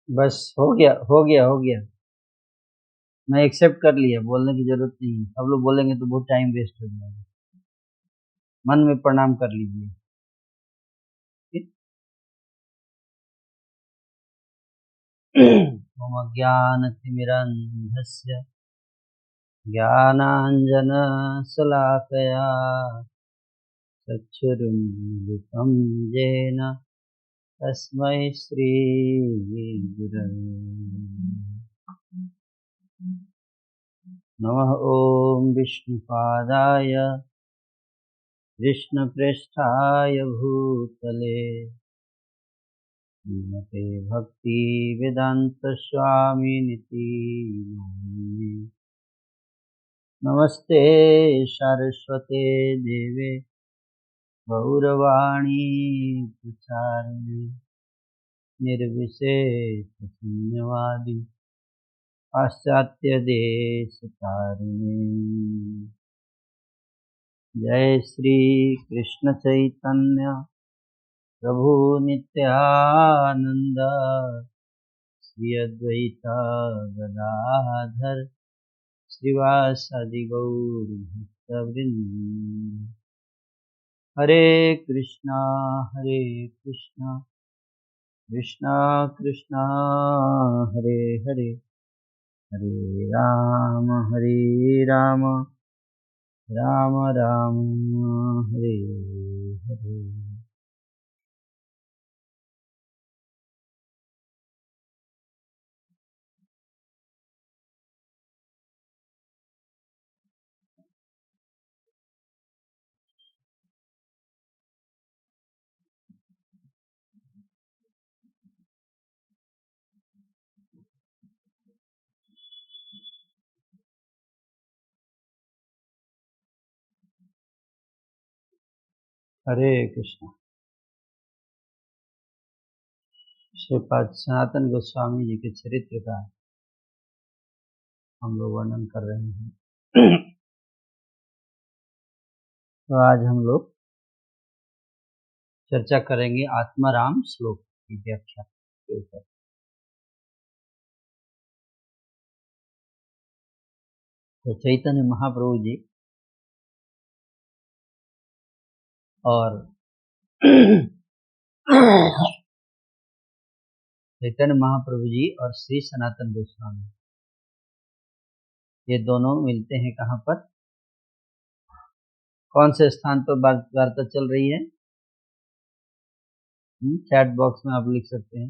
बस हो गया हो गया हो गया। मैं एक्सेप्ट कर लिया, बोलने की जरूरत नहीं है। सब लोग बोलेंगे तो बहुत टाइम वेस्ट हो जाएगा। मन में प्रणाम कर लीजिए। ठीक? मम ज्ञानतिमिरन्धस्य ज्ञानाञ्जनशलाकया चक्षुरुन्मिलितं येन तस्मै श्रीगुरवे नमः। ॐ विष्णुपादाय कृष्णप्रेष्ठाय भूतले श्रीमते भक्तिवेदान्तस्वामिनिति नामिने। नमस्ते सारस्वते देवे गौरवाणी प्रचारिणे निर्विशेषशून्यवादी पाश्चात्यदेशतारिणे। जय श्री कृष्ण चैतन्य प्रभु नित्यानंद श्री अद्वैता गदाधर श्रीवासादि गौर भक्तवृंद। हरे कृष्णा कृष्णा कृष्णा हरे हरे, हरे राम राम राम हरे हरे। हरे कृष्णा। श्रीपाद सनातन गोस्वामी जी के चरित्र का हम लोग वर्णन कर रहे हैं। तो आज हम लोग चर्चा करेंगे आत्माराम श्लोक की व्याख्या के ऊपर। तो चैतन्य महाप्रभु जी और चैतन्य महाप्रभु जी और श्री सनातन गोस्वामी, ये दोनों मिलते हैं कहाँ पर, कौन से स्थान पर वार्ता चल रही है? चैट बॉक्स में आप लिख सकते हैं।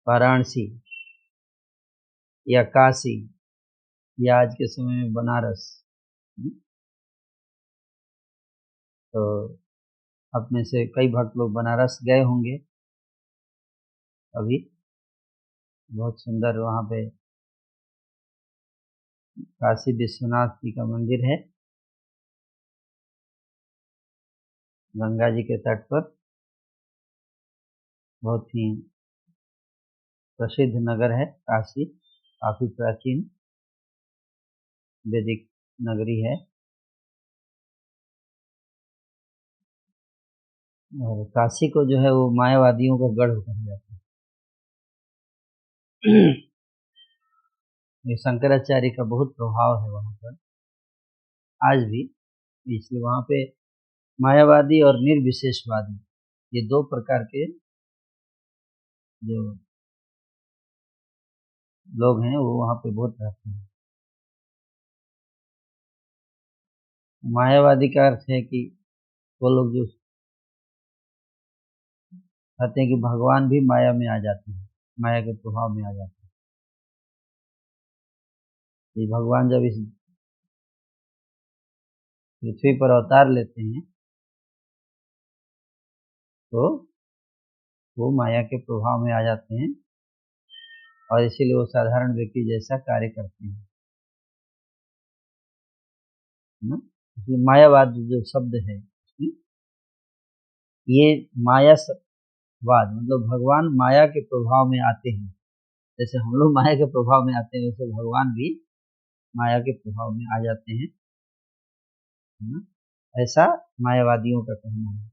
वाराणसी या काशी या आज के समय में बनारस। तो अपने से कई भक्त लोग बनारस गए होंगे अभी। बहुत सुंदर वहाँ पे काशी विश्वनाथ जी का मंदिर है, गंगा जी के तट पर। बहुत ही प्रसिद्ध नगर है काशी, काफी प्राचीन वैदिक नगरी है। और काशी को जो है वो मायावादियों का गढ़ कहा जाता है। ये शंकराचार्य का बहुत प्रभाव है वहाँ पर आज भी, इसलिए वहाँ पे मायावादी और निर्विशेषवादी, ये दो प्रकार के जो लोग हैं वो वहाँ पे बहुत रहते हैं। मायावादी का अर्थ है कि वो लोग जो कहते हैं कि भगवान भी माया में आ जाते हैं, माया के प्रभाव में आ जाते हैं। ये भगवान जब इस पृथ्वी पर अवतार लेते हैं तो वो माया के प्रभाव में आ जाते हैं और इसीलिए वो साधारण व्यक्ति जैसा कार्य करते हैं ना। इसलिए मायावाद जो शब्द है ये मायावाद मतलब भगवान माया के प्रभाव में आते हैं। जैसे हम लोग माया के प्रभाव में आते हैं वैसे भगवान भी माया के प्रभाव में आ जाते हैं है ना, ऐसा मायावादियों का कहना है।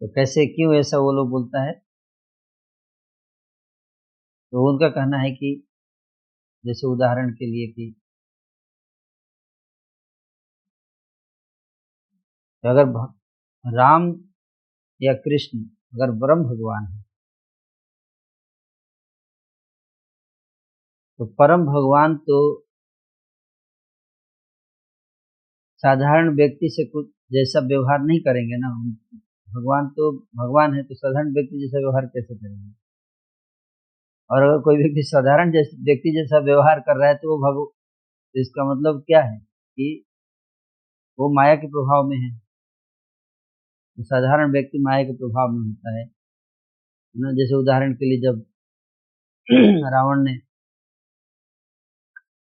तो कैसे, क्यों ऐसा वो लोग बोलता है? तो उनका कहना है कि जैसे उदाहरण के लिए कि अगर राम या कृष्ण अगर ब्रह्म भगवान है, तो परम भगवान तो साधारण व्यक्ति से कुछ जैसा व्यवहार नहीं करेंगे ना। भगवान तो भगवान है, तो साधारण व्यक्ति जैसा व्यवहार कैसे करेंगे? और अगर कोई व्यक्ति साधारण व्यक्ति जैसा व्यवहार कर रहा है तो वो तो इसका मतलब क्या है कि वो माया के प्रभाव में है। तो साधारण व्यक्ति माया के प्रभाव में होता है ना। जैसे उदाहरण के लिए जब रावण ने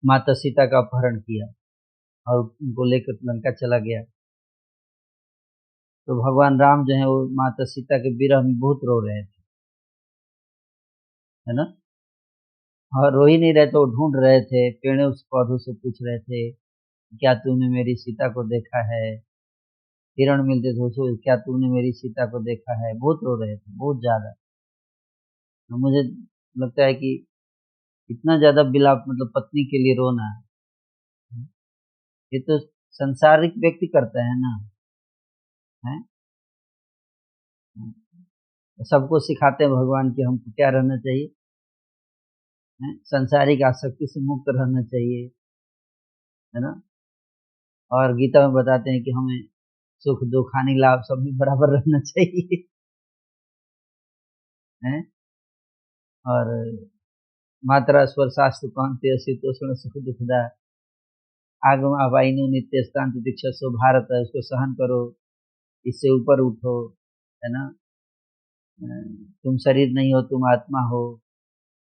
माता सीता का अपहरण किया और उनको लेकर लंका चला गया, तो भगवान राम जो है वो माता सीता के विरह में बहुत रो रहे थे, है ना। और रो ही नहीं रहे तो ढूंढ रहे थे, पेड़ों पौधों से पूछ रहे थे, क्या तूने मेरी सीता को देखा है? हिरण मिलते थे उसको, क्या तूने मेरी सीता को देखा है? बहुत रो रहे थे, बहुत ज्यादा। तो मुझे लगता है कि इतना ज्यादा विलाप, मतलब पत्नी के लिए रोना, ये तो संसारिक व्यक्ति करता है ना, है। सबको सिखाते हैं भगवान कि हमको क्या रहना चाहिए, है? संसारिक आसक्ति से मुक्त रहना चाहिए, है ना। और गीता में बताते हैं कि हमें सुख दुख हानि लाभ सब में बराबर रहना चाहिए, है। और मात्रा स्वर शास्त्र कांति शीतोष्ण सुख दुखदा आगम अपाइनु नित्य स्थान दीक्षा सो भारत है, उसको सहन करो, इससे ऊपर उठो, है ना। तुम शरीर नहीं हो, तुम आत्मा हो,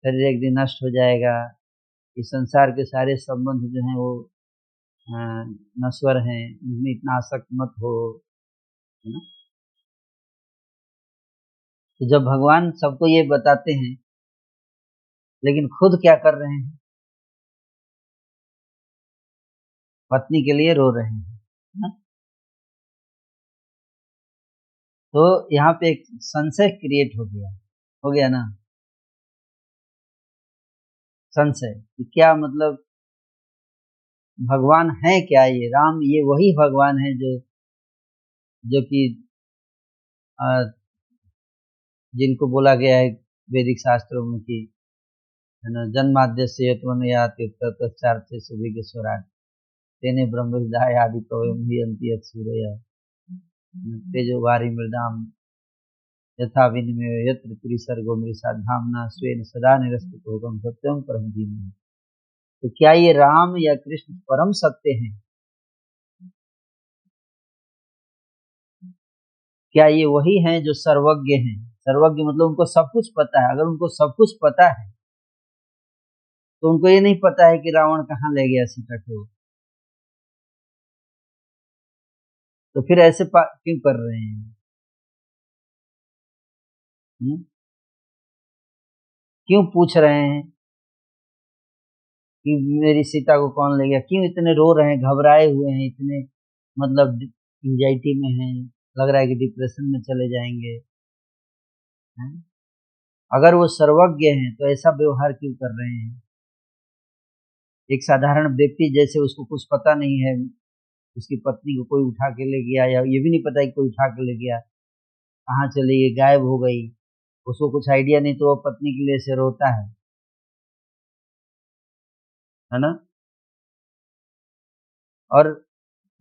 शरीर एक दिन नष्ट हो जाएगा। इस संसार के सारे संबंध जो हैं वो नश्वर हैं, उनमें इतना आसक्त मत हो, है ना। तो जब भगवान सबको ये बताते हैं, लेकिन खुद क्या कर रहे हैं? पत्नी के लिए रो रहे हैं, है ना। तो यहाँ पे एक संशय क्रिएट हो गया ना, संशय कि क्या मतलब भगवान है क्या? ये राम, ये वही भगवान है जो कि जिनको बोला गया है वैदिक शास्त्रों में कि, है ना, जन्माद्य से यत्वनयाति तत्चार्थे सुभिगे स्वराट तेने ब्रह्म विद्याय आदि कवयम ही अंति सूर्य तेजो वारी मृदाम यथा विनिमय यत्र त्रिसर्गो मृषा धामना स्वेन सदा निरस्तितो गम सत्यम परम धीमहि। तो क्या ये राम या कृष्ण परम सत्य हैं? क्या ये वही हैं जो सर्वज्ञ हैं? सर्वज्ञ मतलब उनको सब कुछ पता है। अगर उनको सब कुछ पता है तो उनको ये नहीं पता है कि रावण कहाँ ले गया सीता को, तो फिर ऐसे क्यों कर रहे हैं? क्यों पूछ रहे हैं कि मेरी सीता को कौन ले गया? क्यों इतने रो रहे हैं, घबराए हुए हैं, इतने मतलब एंजाइटी में हैं, लग रहा है कि डिप्रेशन में चले जाएंगे, हैं? अगर वो सर्वज्ञ हैं तो ऐसा व्यवहार क्यों कर रहे हैं? एक साधारण व्यक्ति जैसे, उसको कुछ पता नहीं है, उसकी पत्नी को कोई उठा के ले गया, या ये भी नहीं पता कि कोई उठा के ले गया, कहाँ चली गई, गायब हो गई, उसको कुछ आइडिया नहीं, तो वो पत्नी के लिए से रोता है ना। और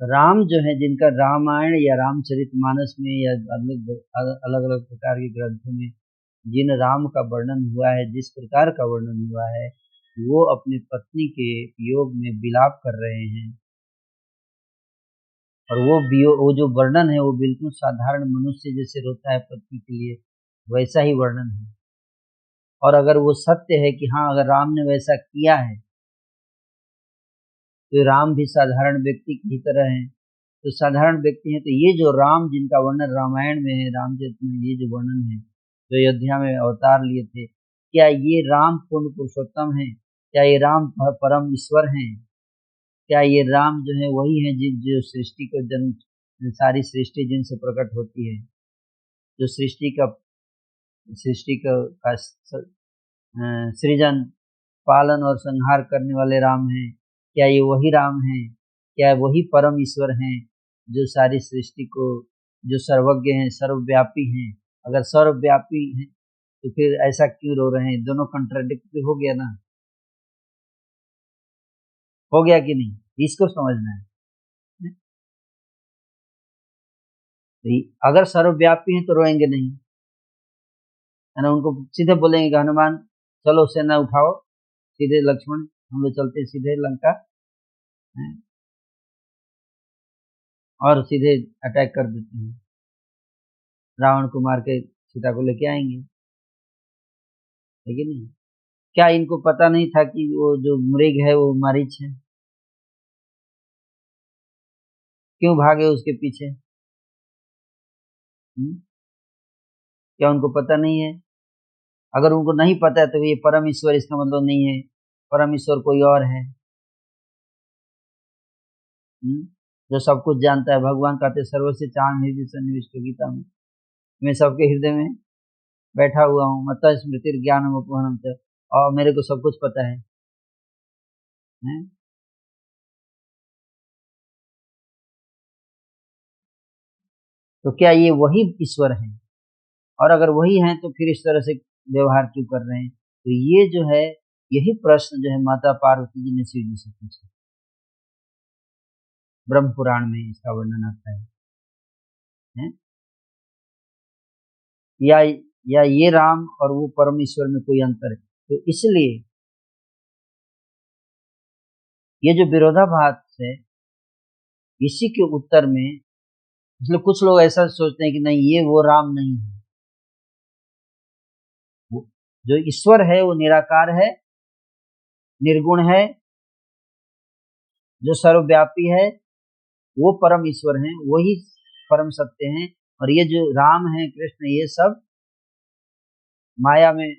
राम जो है, जिनका रामायण या रामचरितमानस में या अलग अलग अलग प्रकार के ग्रंथों में जिन राम का वर्णन हुआ है, जिस प्रकार का वर्णन हुआ है, वो अपनी पत्नी के वियोग में विलाप कर रहे हैं। और वो जो वर्णन है वो बिल्कुल साधारण मनुष्य जैसे रोता है पत्नी के लिए, वैसा ही वर्णन है। और अगर वो सत्य है कि हाँ, अगर राम ने वैसा किया है, तो राम भी साधारण व्यक्ति की तरह हैं। तो साधारण व्यक्ति हैं, तो ये जो राम जिनका वर्णन रामायण में है, रामचरित में ये जो वर्णन है, जो अयोध्या में अवतार लिए थे, क्या ये राम पूर्ण पुरुषोत्तम है? क्या ये राम परम ईश्वर हैं? क्या ये राम जो है वही है जो सृष्टि को जन्म, सारी सृष्टि जिनसे प्रकट होती है, जो सृष्टि का सृजन, पालन और संहार करने वाले राम हैं? क्या ये वही राम हैं? क्या वही परम ईश्वर हैं जो सारी सृष्टि को, जो सर्वज्ञ हैं, सर्वव्यापी हैं? अगर सर्वव्यापी हैं तो फिर ऐसा क्यों रो रहे हैं? दोनों कंट्राडिक्टरी हो गया ना, हो गया कि नहीं? इसको समझना है। अगर सर्वव्यापी हैं तो रोएंगे नहीं, है ना? उनको सीधे बोलेंगे कि हनुमान चलो सेना उठाओ, सीधे लक्ष्मण हम लोग चलते सीधे लंका, और सीधे अटैक कर देते हैं, रावण को मार के सीता को लेके आएंगे, है कि नहीं? क्या इनको पता नहीं था कि वो जो मृग है वो मारीच है? क्यों भागे उसके पीछे? क्या उनको पता नहीं है? अगर उनको नहीं पता है तो ये परम ईश्वर इसका मतलब नहीं है, परम ईश्वर कोई और है। जो सब कुछ जानता है। भगवान कहते सर्वस्य चांद हृदय सन्निविष्ट गीता में, मैं सबके हृदय में बैठा हुआ हूँ, मत स्मृति ज्ञानम उपवनम च, और मेरे को सब कुछ पता है, हैं? तो क्या ये वही ईश्वर है? और अगर वही है तो फिर इस तरह से व्यवहार क्यों कर रहे हैं? तो ये जो है, यही प्रश्न जो है माता पार्वती जी ने शिव जी से पूछा। ब्रह्म पुराण में इसका वर्णन आता है? या ये राम और वो परमेश्वर में कोई अंतर है? तो इसलिए ये जो विरोधाभास है, इसी के उत्तर में, इसलिए कुछ लोग ऐसा सोचते हैं कि नहीं ये वो राम नहीं है, जो ईश्वर है वो निराकार है, निर्गुण है, जो सर्वव्यापी है, वो परम ईश्वर हैं, वही परम सत्य हैं। और ये जो राम है, कृष्ण, ये सब माया में,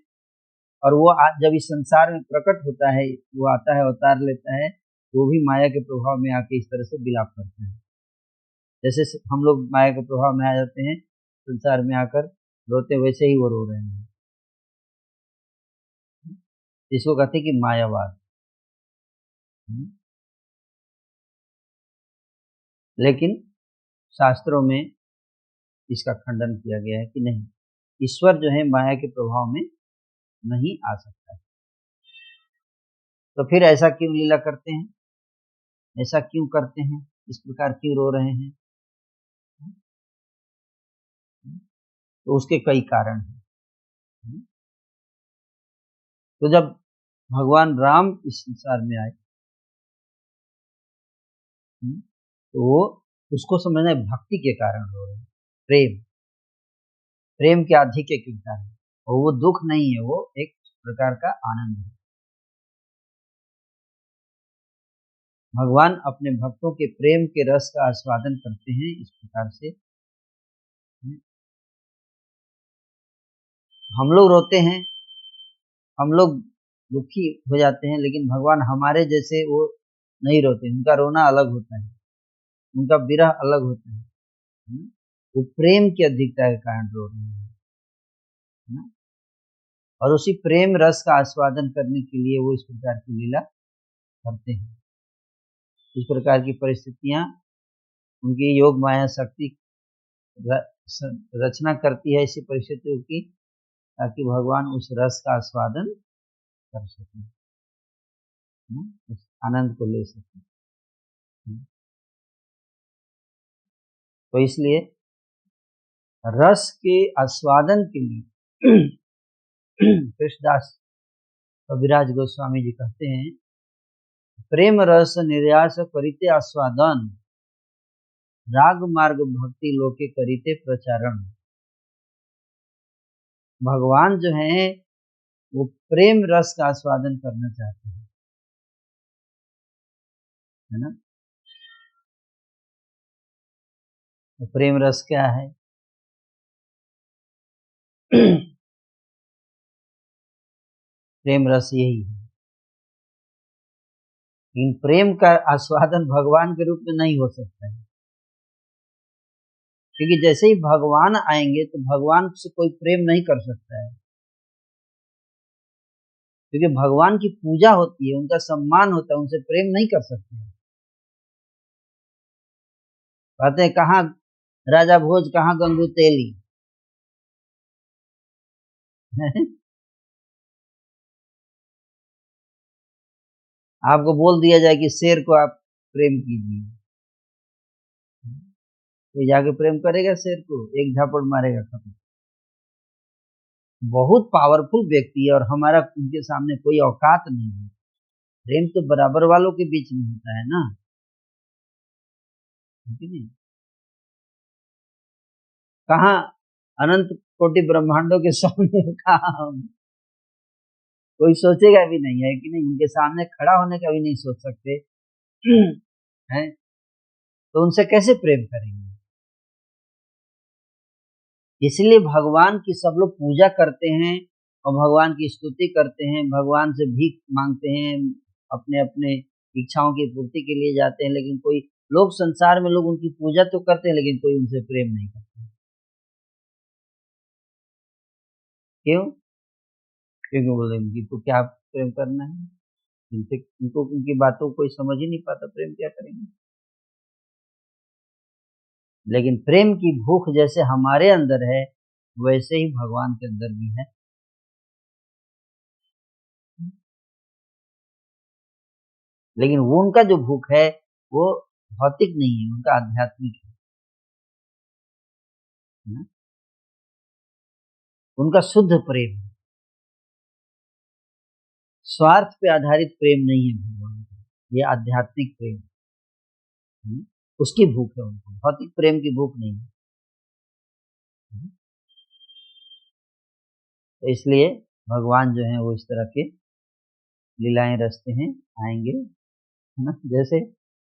और वो जब इस संसार में प्रकट होता है, वो आता है, अवतार लेता है, वो भी माया के प्रभाव में आके इस तरह से विलाप करते हैं। जैसे हम लोग माया के प्रभाव में आ जाते हैं, संसार में आकर रोते, वैसे ही वो रो रहे हैं। इसको कहते हैं कि मायावाद। लेकिन शास्त्रों में इसका खंडन किया गया है कि नहीं, ईश्वर जो है माया के प्रभाव में नहीं आ सकता है। तो फिर ऐसा क्यों लीला करते हैं? ऐसा क्यों करते हैं? इस प्रकार क्यों रो रहे हैं? तो उसके कई कारण हैं। तो जब भगवान राम इस संसार में आए, तो वो, उसको समझना है भक्ति के कारण रो रहे हैं, प्रेम के आधिक्य के कारण। और वो दुख नहीं है, वो एक प्रकार का आनंद है। भगवान अपने भक्तों के प्रेम के रस का आस्वादन करते हैं इस प्रकार से। हम लोग रोते हैं, हम लोग दुखी हो जाते हैं, लेकिन भगवान हमारे जैसे वो नहीं रोते, उनका रोना अलग होता है, उनका विरह अलग होता है। वो प्रेम की अधिकता के कारण रो रहे हैं, और उसी प्रेम रस का आस्वादन करने के लिए वो इस प्रकार की लीला करते हैं। इस प्रकार की परिस्थितियां उनकी योग माया शक्ति रचना करती है ऐसी परिस्थितियों की, ताकि भगवान उस रस का आस्वादन कर सकें, उस आनंद को ले सकें। तो इसलिए रस के आस्वादन के लिए कृष्णदास कविराज गोस्वामी जी कहते हैं, प्रेम रस निर्यास करिते आस्वादन, राग मार्ग भक्ति लोके करिते प्रचारण। भगवान जो है वो प्रेम रस का आस्वादन करना चाहते हैं, है ना? तो प्रेम रस क्या है? प्रेम रस यही है लेकिन प्रेम का आस्वादन भगवान के रूप में नहीं हो सकता है, क्योंकि जैसे ही भगवान आएंगे तो भगवान से कोई प्रेम नहीं कर सकता है, क्योंकि भगवान की पूजा होती है, उनका सम्मान होता है, उनसे प्रेम नहीं कर सकते हैं। कहते हैं कहाँ राजा भोज कहाँ गंगू तेली आपको बोल दिया जाए कि शेर को आप प्रेम कीजिए, तो जाके प्रेम करेगा शेर को? एक झापड़ मारेगा, खत्म। बहुत पावरफुल व्यक्ति है और हमारा उनके सामने कोई औकात नहीं है। प्रेम तो बराबर वालों के बीच में होता है ना, ठीक है? कहाँ अनंत कोटि ब्रह्मांडों के सामने कहाँ कोई सोचेगा भी नहीं, है कि नहीं? उनके सामने खड़ा होने का भी नहीं सोच सकते हैं, तो उनसे कैसे प्रेम करेंगे? इसलिए भगवान की सब लोग पूजा करते हैं और भगवान की स्तुति करते हैं, भगवान से भीख मांगते हैं, अपने अपने इच्छाओं की पूर्ति के लिए जाते हैं, लेकिन कोई लोग संसार में लोग उनकी पूजा तो करते हैं, लेकिन कोई उनसे प्रेम नहीं करते। क्यों? क्योंकि बोले उनकी तो क्या प्रेम करना है, उनसे उनको उनकी बातों को कोई समझ ही नहीं पाता, प्रेम क्या करेंगे? लेकिन प्रेम की भूख जैसे हमारे अंदर है, वैसे ही भगवान के अंदर भी है। लेकिन वो उनका जो भूख है वो भौतिक नहीं है, उनका आध्यात्मिक है ना? उनका शुद्ध प्रेम है, स्वार्थ पे आधारित प्रेम नहीं है भगवान का, ये आध्यात्मिक प्रेम है। उसकी भूख है उनको, भौतिक प्रेम की भूख नहीं है। तो इसलिए भगवान जो है वो इस तरह के लीलाएं रचते हैं, आएंगे, है ना? जैसे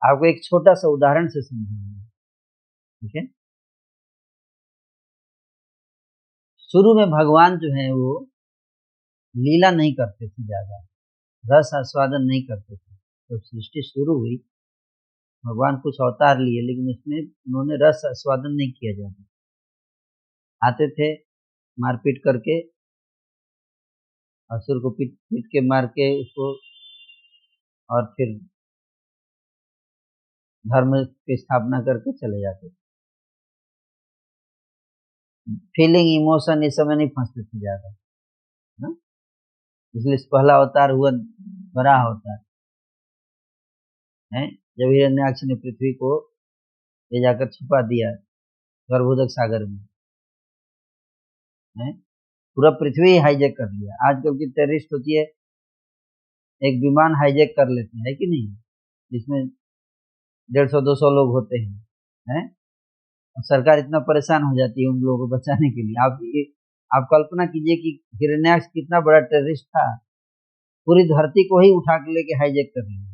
आपको एक छोटा सा उदाहरण से समझाऊंगा, ठीक है? शुरू में भगवान जो है वो लीला नहीं करते थे, ज्यादा रस आस्वादन नहीं करते थे। तो सृष्टि शुरू हुई, भगवान कुछ अवतार लिए, लेकिन उसमें उन्होंने रस आस्वादन नहीं किया जाता। आते थे, मारपीट करके, असुर को पीट पीट के मार के उसको, और फिर धर्म की स्थापना करके चले जाते थे। फीलिंग इमोशन इस समय नहीं फंसते थे ज्यादा ना, इसलिए पहला अवतार हुआ बड़ा अवतार है, जब हिरण्याक्ष ने पृथ्वी को ले जाकर छुपा दिया गर्भोदक सागर में, है, पूरा पृथ्वी हाईजैक कर लिया। आजकल की टेररिस्ट होती है, एक विमान हाईजैक कर लेते हैं, है कि नहीं? जिसमें 150-200 लोग होते हैं, और सरकार इतना परेशान हो जाती है उन लोगों को बचाने के लिए। आप कल्पना कीजिए कि हिरण्याक्ष कितना बड़ा टेररिस्ट था, पूरी धरती को ही उठा के लेके हाईजैक कर लिया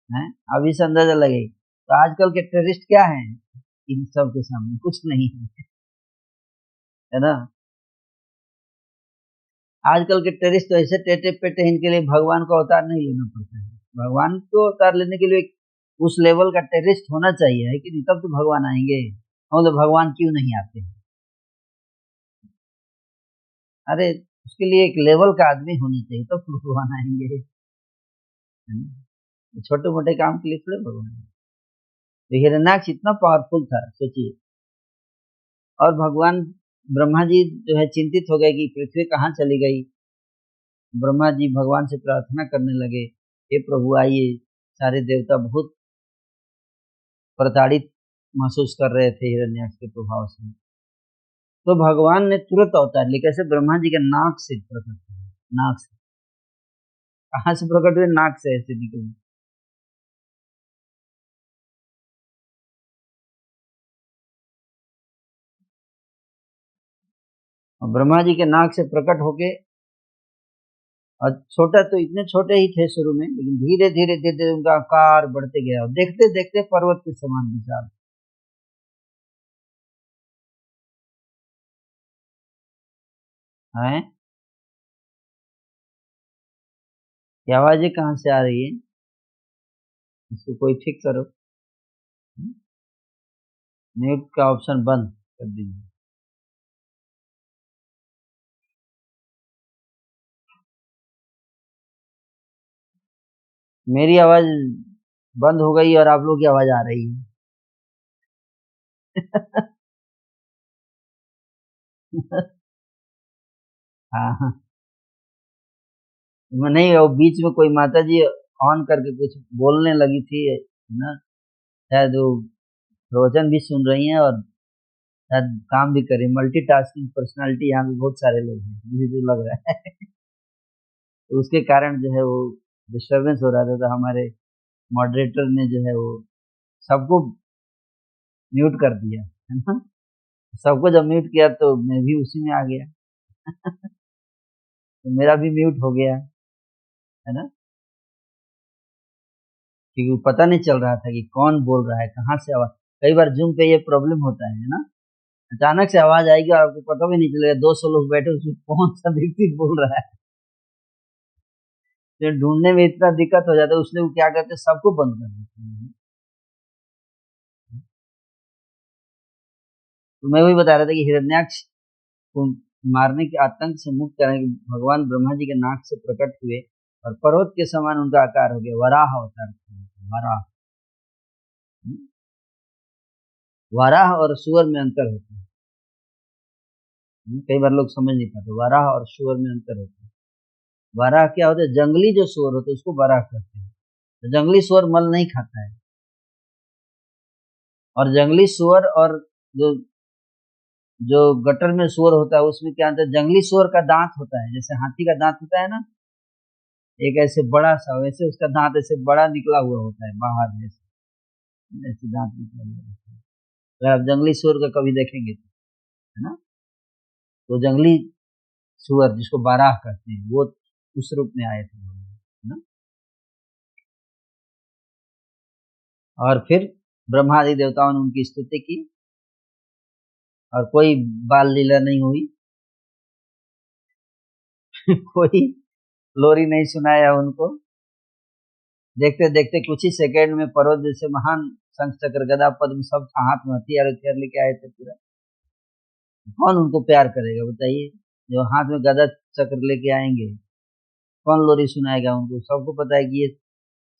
है। अब इस अंदाजा लगे तो आजकल के टेररिस्ट क्या हैं इन सब के सामने? कुछ नहीं है ना? आजकल के टेररिस्ट तो ऐसे टेटे पेटे, इनके लिए भगवान को अवतार नहीं लेना पड़ता है। भगवान को अवतार लेने के लिए उस लेवल का टेररिस्ट होना चाहिए, है कि नहीं? तब तो भगवान आएंगे, मतलब भगवान क्यों नहीं आते हैं? अरे उसके लिए एक लेवल का आदमी होना चाहिए, तब तो भगवान आएंगे, छोटे मोटे काम के लिए थोड़े भगवान। तो हिरण्याक्ष इतना पावरफुल था, सोचिए। और भगवान ब्रह्मा जी जो है चिंतित हो गए कि पृथ्वी कहाँ चली गई। ब्रह्मा जी भगवान से प्रार्थना करने लगे, हे प्रभु आइए। सारे देवता बहुत प्रताड़ित महसूस कर रहे थे हिरण्याक्ष के प्रभाव से। तो भगवान ने तुरंत अवतार लिया। कैसे? ब्रह्मा जी के नाक से प्रकट हुए, नाक से। कहाँ से प्रकट हुए? नाक से ऐसे निकले। और ब्रह्मा जी के नाक से प्रकट होके, और छोटा तो इतने छोटे ही थे शुरू में, लेकिन धीरे धीरे धीरे धीरे उनका आकार बढ़ते गया और देखते देखते पर्वत के समान विशाल है। ये आवाजें कहाँ से आ रही है? इसको कोई ठीक करो। म्यूट का ऑप्शन बंद कर दीजिए। मेरी आवाज बंद हो गई और आप लोग की आवाज आ रही है। हाँ हाँ, नहीं वो बीच में कोई माता जी ऑन करके कुछ बोलने लगी थी ना, शायद वो प्रवचन भी सुन रही हैं और शायद काम भी कर रही, मल्टीटास्किंग पर्सनालिटी यहाँ पे बहुत सारे लोग हैं, मुझे जो लग रहा है। तो उसके कारण जो है वो डिस्टरबेंस हो रहा था, तो हमारे मॉडरेटर ने जो है वो सबको म्यूट कर दिया, है ना। सबको जब म्यूट किया तो मैं भी उसी में आ गया। तो मेरा भी म्यूट हो गया, है ना, क्योंकि पता नहीं चल रहा था कि कौन बोल रहा है, कहाँ से आवाज। कई बार जूम पे ये प्रॉब्लम होता है ना, अचानक से आवाज आएगी और आपको पता भी नहीं चलेगा 200 लोग बैठे उसमें कौन सा व्यक्ति बोल रहा है। तो ढूंढने में इतना दिक्कत हो जाता है, उसने वो क्या करते हैं, सबको बंद कर देते हैं। तो मैं वही बता रहा था कि हिरण्याक्ष को मारने के आतंक से मुक्त करने के भगवान ब्रह्मा जी के नाक से प्रकट हुए और पर्वत के समान उनका आकार हो गया, वराह अवतार। वराह, वराह और सुअर में अंतर होता है। कई बार लोग समझ नहीं पाते, वराह और सुअर में अंतर होता है। वराह क्या होता है, जंगली जो सुअर होता है उसको वराह कहते हैं। तो जंगली सुअर मल नहीं खाता है, और जंगली सुअर और जो जो गटर में सुअर होता है उसमें क्या अंतर, जंगली सुअर का दांत होता है जैसे हाथी का दांत होता है ना, एक ऐसे बड़ा सा, वैसे उसका दांत ऐसे बड़ा निकला हुआ होता है बाहर में से, ऐसे दांत निकला हुआ होता है। अगर आप जंगली सुअर का कभी देखेंगे तो, है ना, तो जंगली सुअर जिसको बाराह कहते हैं वो उस रूप में आए थे, है ना। और फिर ब्रह्मादि देवताओं ने उनकी स्तुति की और कोई बाल लीला नहीं हुई। कोई लोरी नहीं सुनाया उनको। देखते देखते कुछ ही सेकंड में पर्वत जैसे महान शंख चक्र गदा पद्म सब हाथ में हथियार हथियार लेके आए थे पूरा। कौन उनको प्यार करेगा बताइए, जो हाथ में गदा चक्र लेके आएंगे, कौन लोरी सुनाएगा उनको। सबको पता है कि ये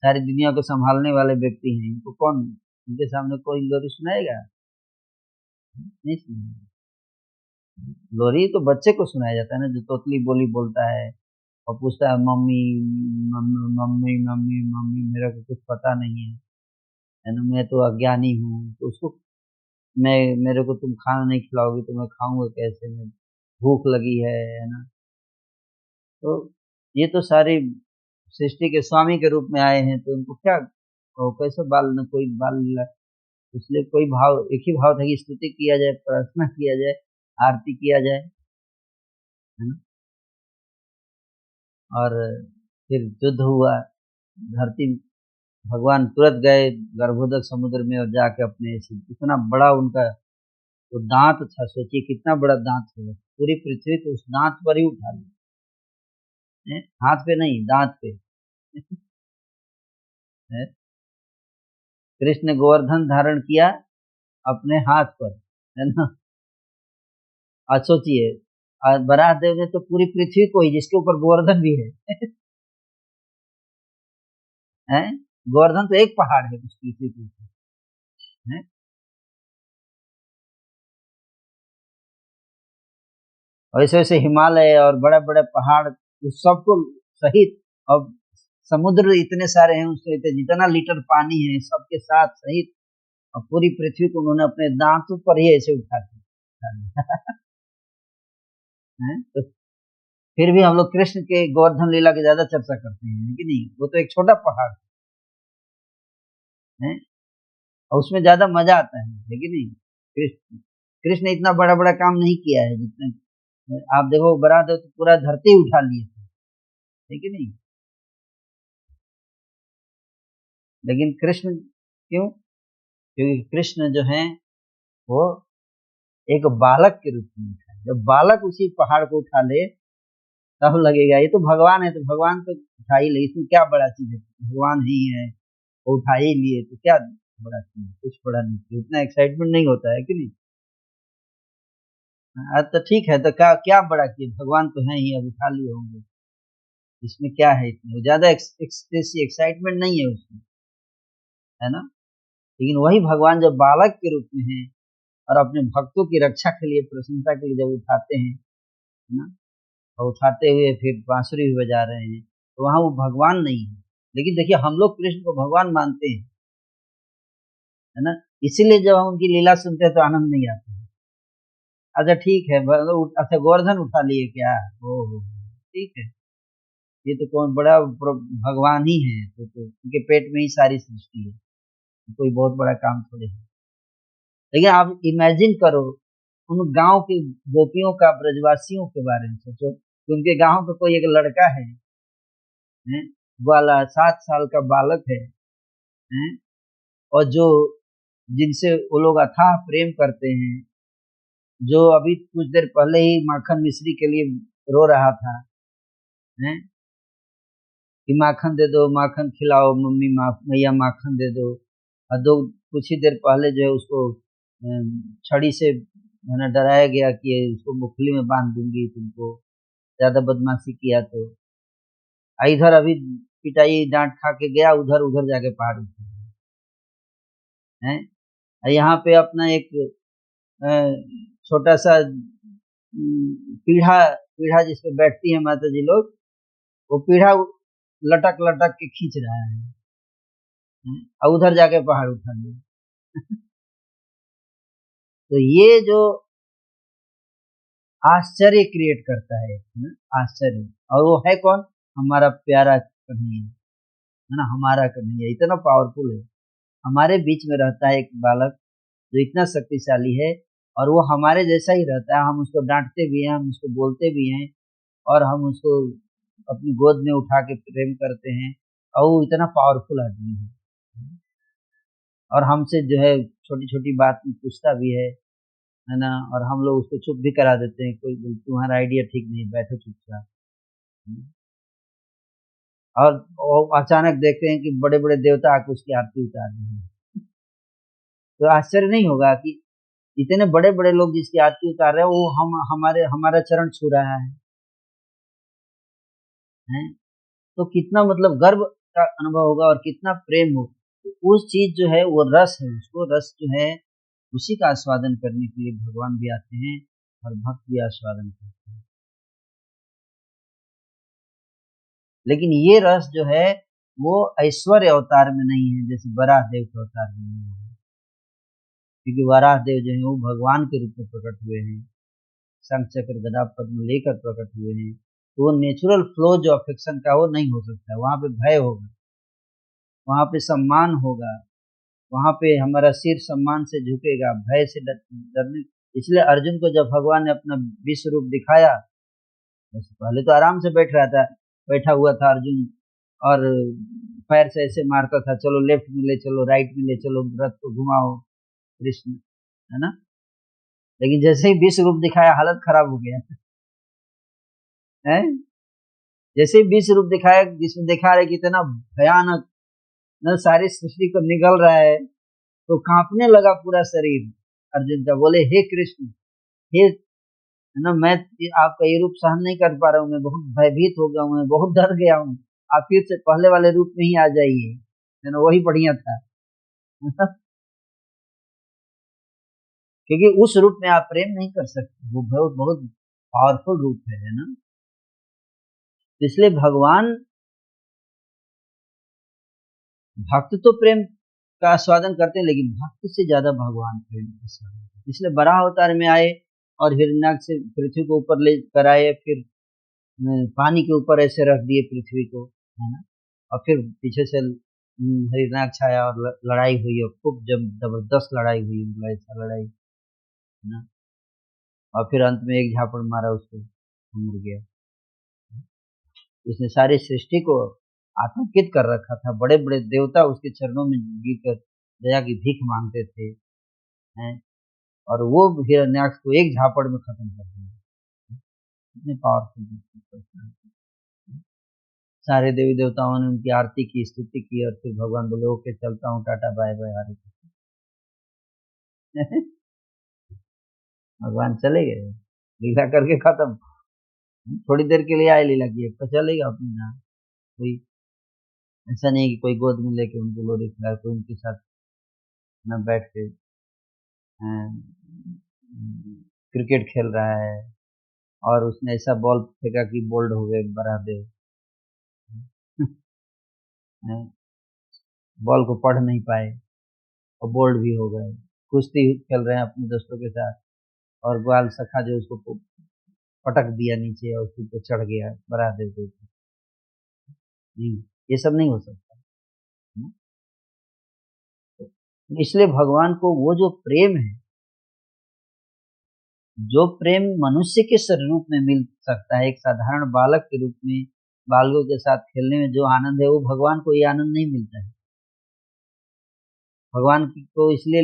सारी दुनिया को संभालने वाले व्यक्ति हैं, इनको कौन, इनके सामने कोई लोरी सुनाएगा? नहीं सुनाएगा। लोरी तो बच्चे को सुनाया जाता है ना, जो तोतली बोली बोलता है और पूछता है mummy mummy mummy mummy mummy, मेरे को कुछ पता नहीं है ना, मैं तो अज्ञानी हूँ, तो उसको मैं, मेरे को तुम खाना नहीं खिलाओगी तो मैं खाऊंगा कैसे, मैं भूख लगी है ना। तो ये तो सारी सृष्टि के स्वामी के रूप में आए हैं, तो उनको क्या, वो कैसे बाल, न कोई बाल लीला। इसलिए कोई भाव, एक ही भाव था कि स्तुति किया जाए, प्रार्थना किया जाए, आरती किया जाए, है ना। और फिर युद्ध हुआ, धरती, भगवान तुरंत गए गर्भोदक समुद्र में और जाके अपने इतना बड़ा उनका वो दांत था, सोचिए कितना बड़ा दांत होगा, पूरी पृथ्वी को उस दांत पर ही उठा लिया, हाथ पे नहीं दांत पे। है? कृष्ण ने गोवर्धन धारण किया अपने हाथ पर, है ना। आज सोचिए, आज बराह देव ने तो पूरी पृथ्वी को ही, जिसके ऊपर गोवर्धन भी है, हैं, गोवर्धन तो एक पहाड़ है उस पृथ्वी के ऊपर, है। और ऐसे वैसे हिमालय और बड़े बड़े पहाड़ उस सबको सहित, अब समुद्र इतने सारे हैं उसके, जितना लीटर पानी है सबके साथ सहित, और पूरी पृथ्वी को उन्होंने अपने दांतों पर ही ऐसे उठा दिया। तो फिर भी हम लोग कृष्ण के गोवर्धन लीला की ज्यादा चर्चा करते हैं कि नहीं, वो तो एक छोटा पहाड़ है, और उसमें ज्यादा मजा आता है कि नहीं। कृष्ण कृष्ण ने इतना बड़ा बड़ा काम नहीं किया है जितने, आप देखो बरात तो पूरा धरती उठा लिए थे, है कि नहीं। लेकिन कृष्ण क्यों, क्योंकि कृष्ण जो है वो एक बालक के रूप में उठा, जब बालक उसी पहाड़ को उठा ले तब लगेगा ये तो भगवान है, तो भगवान तो उठा ही ले, इसमें क्या बड़ा चीज है, भगवान ही है, वो उठा ही लिए तो क्या बड़ा चीज है, कुछ बड़ा नहीं, उतना एक्साइटमेंट नहीं होता है कि नहीं। तो ठीक है, तो क्या क्या बड़ा किए, भगवान तो है ही, अब उठा लिए होंगे, इसमें क्या है, इतने ज्यादा एक्साइटमेंट नहीं है उसमें, है ना। लेकिन वही भगवान जब बालक के रूप में है और अपने भक्तों की रक्षा के लिए, प्रसन्नता के लिए जब उठाते हैं, है ना, और उठाते हुए फिर बांसुरी भी बजा रहे हैं, तो वहां वो भगवान नहीं है। लेकिन देखिए हम लोग कृष्ण को भगवान मानते हैं, है ना, इसीलिए जब हम उनकी लीला सुनते हैं तो आनंद नहीं आता है। अच्छा ठीक है, अच्छा गोवर्धन उठा लिए क्या, ओ ठीक है, ये तो कौन बड़ा भगवान ही है, तो उनके पेट में ही सारी सृष्टि है, कोई बहुत बड़ा काम थोड़े है। लेकिन आप इमेजिन करो उन गांव की गोपियों का, ब्रजवासियों के बारे में सोचो कि उनके गांव का कोई एक लड़का है, वाला 7 साल का बालक है, और जो जिनसे वो लोग अथाह प्रेम करते हैं, जो अभी कुछ देर पहले ही माखन मिश्री के लिए रो रहा था, है कि माखन दे दो, माखन खिलाओ मम्मी, मैया माखन दे दो, और दो कुछ ही देर पहले जो है उसको छड़ी से है ना डराया गया कि उसको मुखली में बांध दूंगी तुमको, ज्यादा बदमाशी किया तो, इधर अभी पिटाई डांट खा के गया, उधर उधर जाके पहाड़ है, यहाँ पे अपना एक अ, छोटा सा पीढ़ा पीढ़ा जिसपे बैठती है माता जी लोग, वो पीढ़ा लटक लटक के खींच रहा है, और उधर जाके पहाड़ उठा लिया। तो ये जो आश्चर्य क्रिएट करता है ना, आश्चर्य, और वो है कौन, हमारा प्यारा कन्हैया, है ना, हमारा कन्हैया इतना पावरफुल है, हमारे बीच में रहता है एक बालक जो इतना शक्तिशाली है, और वो हमारे जैसा ही रहता है, हम उसको डांटते भी हैं, हम उसको बोलते भी हैं, और हम उसको अपनी गोद में उठा के प्रेम करते हैं, और वो इतना पावरफुल आदमी है, और हमसे जो है छोटी छोटी बात में पूछता भी है ना, और हम लोग उसको चुप भी करा देते हैं, कोई तुम्हारा आइडिया ठीक नहीं, बैठो चुपचाप। और अचानक देखते हैं कि बड़े बड़े देवता आके उसकी आरती उतार रहे हैं, तो आश्चर्य नहीं होगा कि इतने बड़े बड़े लोग जिसकी आरती उतार रहे हैं, वो हमारा चरण छू रहा है, तो कितना मतलब गर्व का अनुभव होगा और कितना प्रेम हो, तो उस चीज जो है वो रस है, उसको रस जो है उसी का आस्वादन करने के लिए भगवान भी आते हैं और भक्त भी आस्वादन करते हैं। लेकिन ये रस जो है वो ऐश्वर्य अवतार में नहीं है, जैसे वराह देव के अवतार में नहीं है, क्योंकि वराह देव जो है वो भगवान के रूप में प्रकट हुए हैं, शंख चक्र गदा पद्म लेकर प्रकट हुए हैं, तो वो नेचुरल फ्लो जो अफेक्शन का वो नहीं हो सकता है, वहां पे भय होगा, वहां पे सम्मान होगा, वहां पे हमारा सिर सम्मान से झुकेगा, भय से डरने। इसलिए अर्जुन को जब भगवान ने अपना विश्व रूप दिखाया, वैसे पहले तो आराम से बैठा हुआ था अर्जुन, और पैर से ऐसे मारता था, चलो लेफ्ट में ले चलो, राइट में ले चलो, रथ को घुमाओ कृष्ण, है ना। लेकिन जैसे ही विश्व रूप दिखाया हालत खराब हो गया है, जैसे ही विश्व रूप दिखाया जिसमें दिखा रहे कि इतना भयानक न सारी सृष्टि को निगल रहा है, तो कांपने लगा पूरा शरीर अर्जुन का, बोले हे कृष्ण, हे, है ना, मैं आपका ये रूप सहन नहीं कर पा रहा हूँ, मैं बहुत भयभीत हो गया हूँ, मैं बहुत डर गया हूँ, आप फिर से पहले वाले रूप में ही आ जाइए, है ना, वही बढ़िया था। क्योंकि उस रूप में आप प्रेम नहीं कर सकते, वो बहुत बहुत पावरफुल रूप है ना। इसलिए भगवान, भक्त तो प्रेम का आस्वादन करते हैं, लेकिन भक्त से ज्यादा भगवान प्रेम का आस्वादन करते हैं। इसलिए बराह अवतार में आए और हिरण्याक्ष से पृथ्वी को ऊपर ले कर आए, फिर पानी के ऊपर ऐसे रख दिए पृथ्वी को, है ना, और फिर पीछे से हिरण्याक्ष आया और लड़ाई हुई, और खूब जब जबरदस्त लड़ाई हुई, मतलब ऐसा लड़ाई, है ना, और फिर अंत में एक झापड़ मारा उसको, वो मर गया। उसने सारी सृष्टि को आतंकित कर रखा था, बड़े बड़े देवता उसके चरणों में गिर कर दया की भीख मांगते थे, हैं, और वो हिरण्याक्ष को एक झापड़ में खत्म कर दिया, इतने पावरफुल। सारे देवी देवताओं ने उनकी आरती की, स्तुति की, और फिर भगवान बोले ओके चलता हूँ, टाटा बाय बाय, हरे कृष्ण। भगवान चले गए, लीला करके खत्म। थोड़ी देर के लिए आए लीला की, तो चलेगा अपनी जहाँ। कोई ऐसा नहीं कि कोई गोद में लेके उनको लोरी खिलाए, कोई उनके साथ न बैठ के क्रिकेट खेल रहा है और उसने ऐसा बॉल फेंका कि बोल्ड हो गए बराबर, बॉल को पढ़ नहीं पाए और बोल्ड भी हो गए। कुश्ती खेल रहे हैं अपने दोस्तों के साथ और ग्वाल सखा जो उसको पटक दिया नीचे और उसके ऊपर चढ़ गया बराबर के ऊपर। नहीं, ये सब नहीं हो सकता। इसलिए भगवान को वो जो प्रेम है, जो प्रेम मनुष्य के स्वरूप में मिल सकता है, एक साधारण बालक के रूप में बालकों के साथ खेलने में जो आनंद है, वो भगवान को ये आनंद नहीं मिलता है। भगवान को इसलिए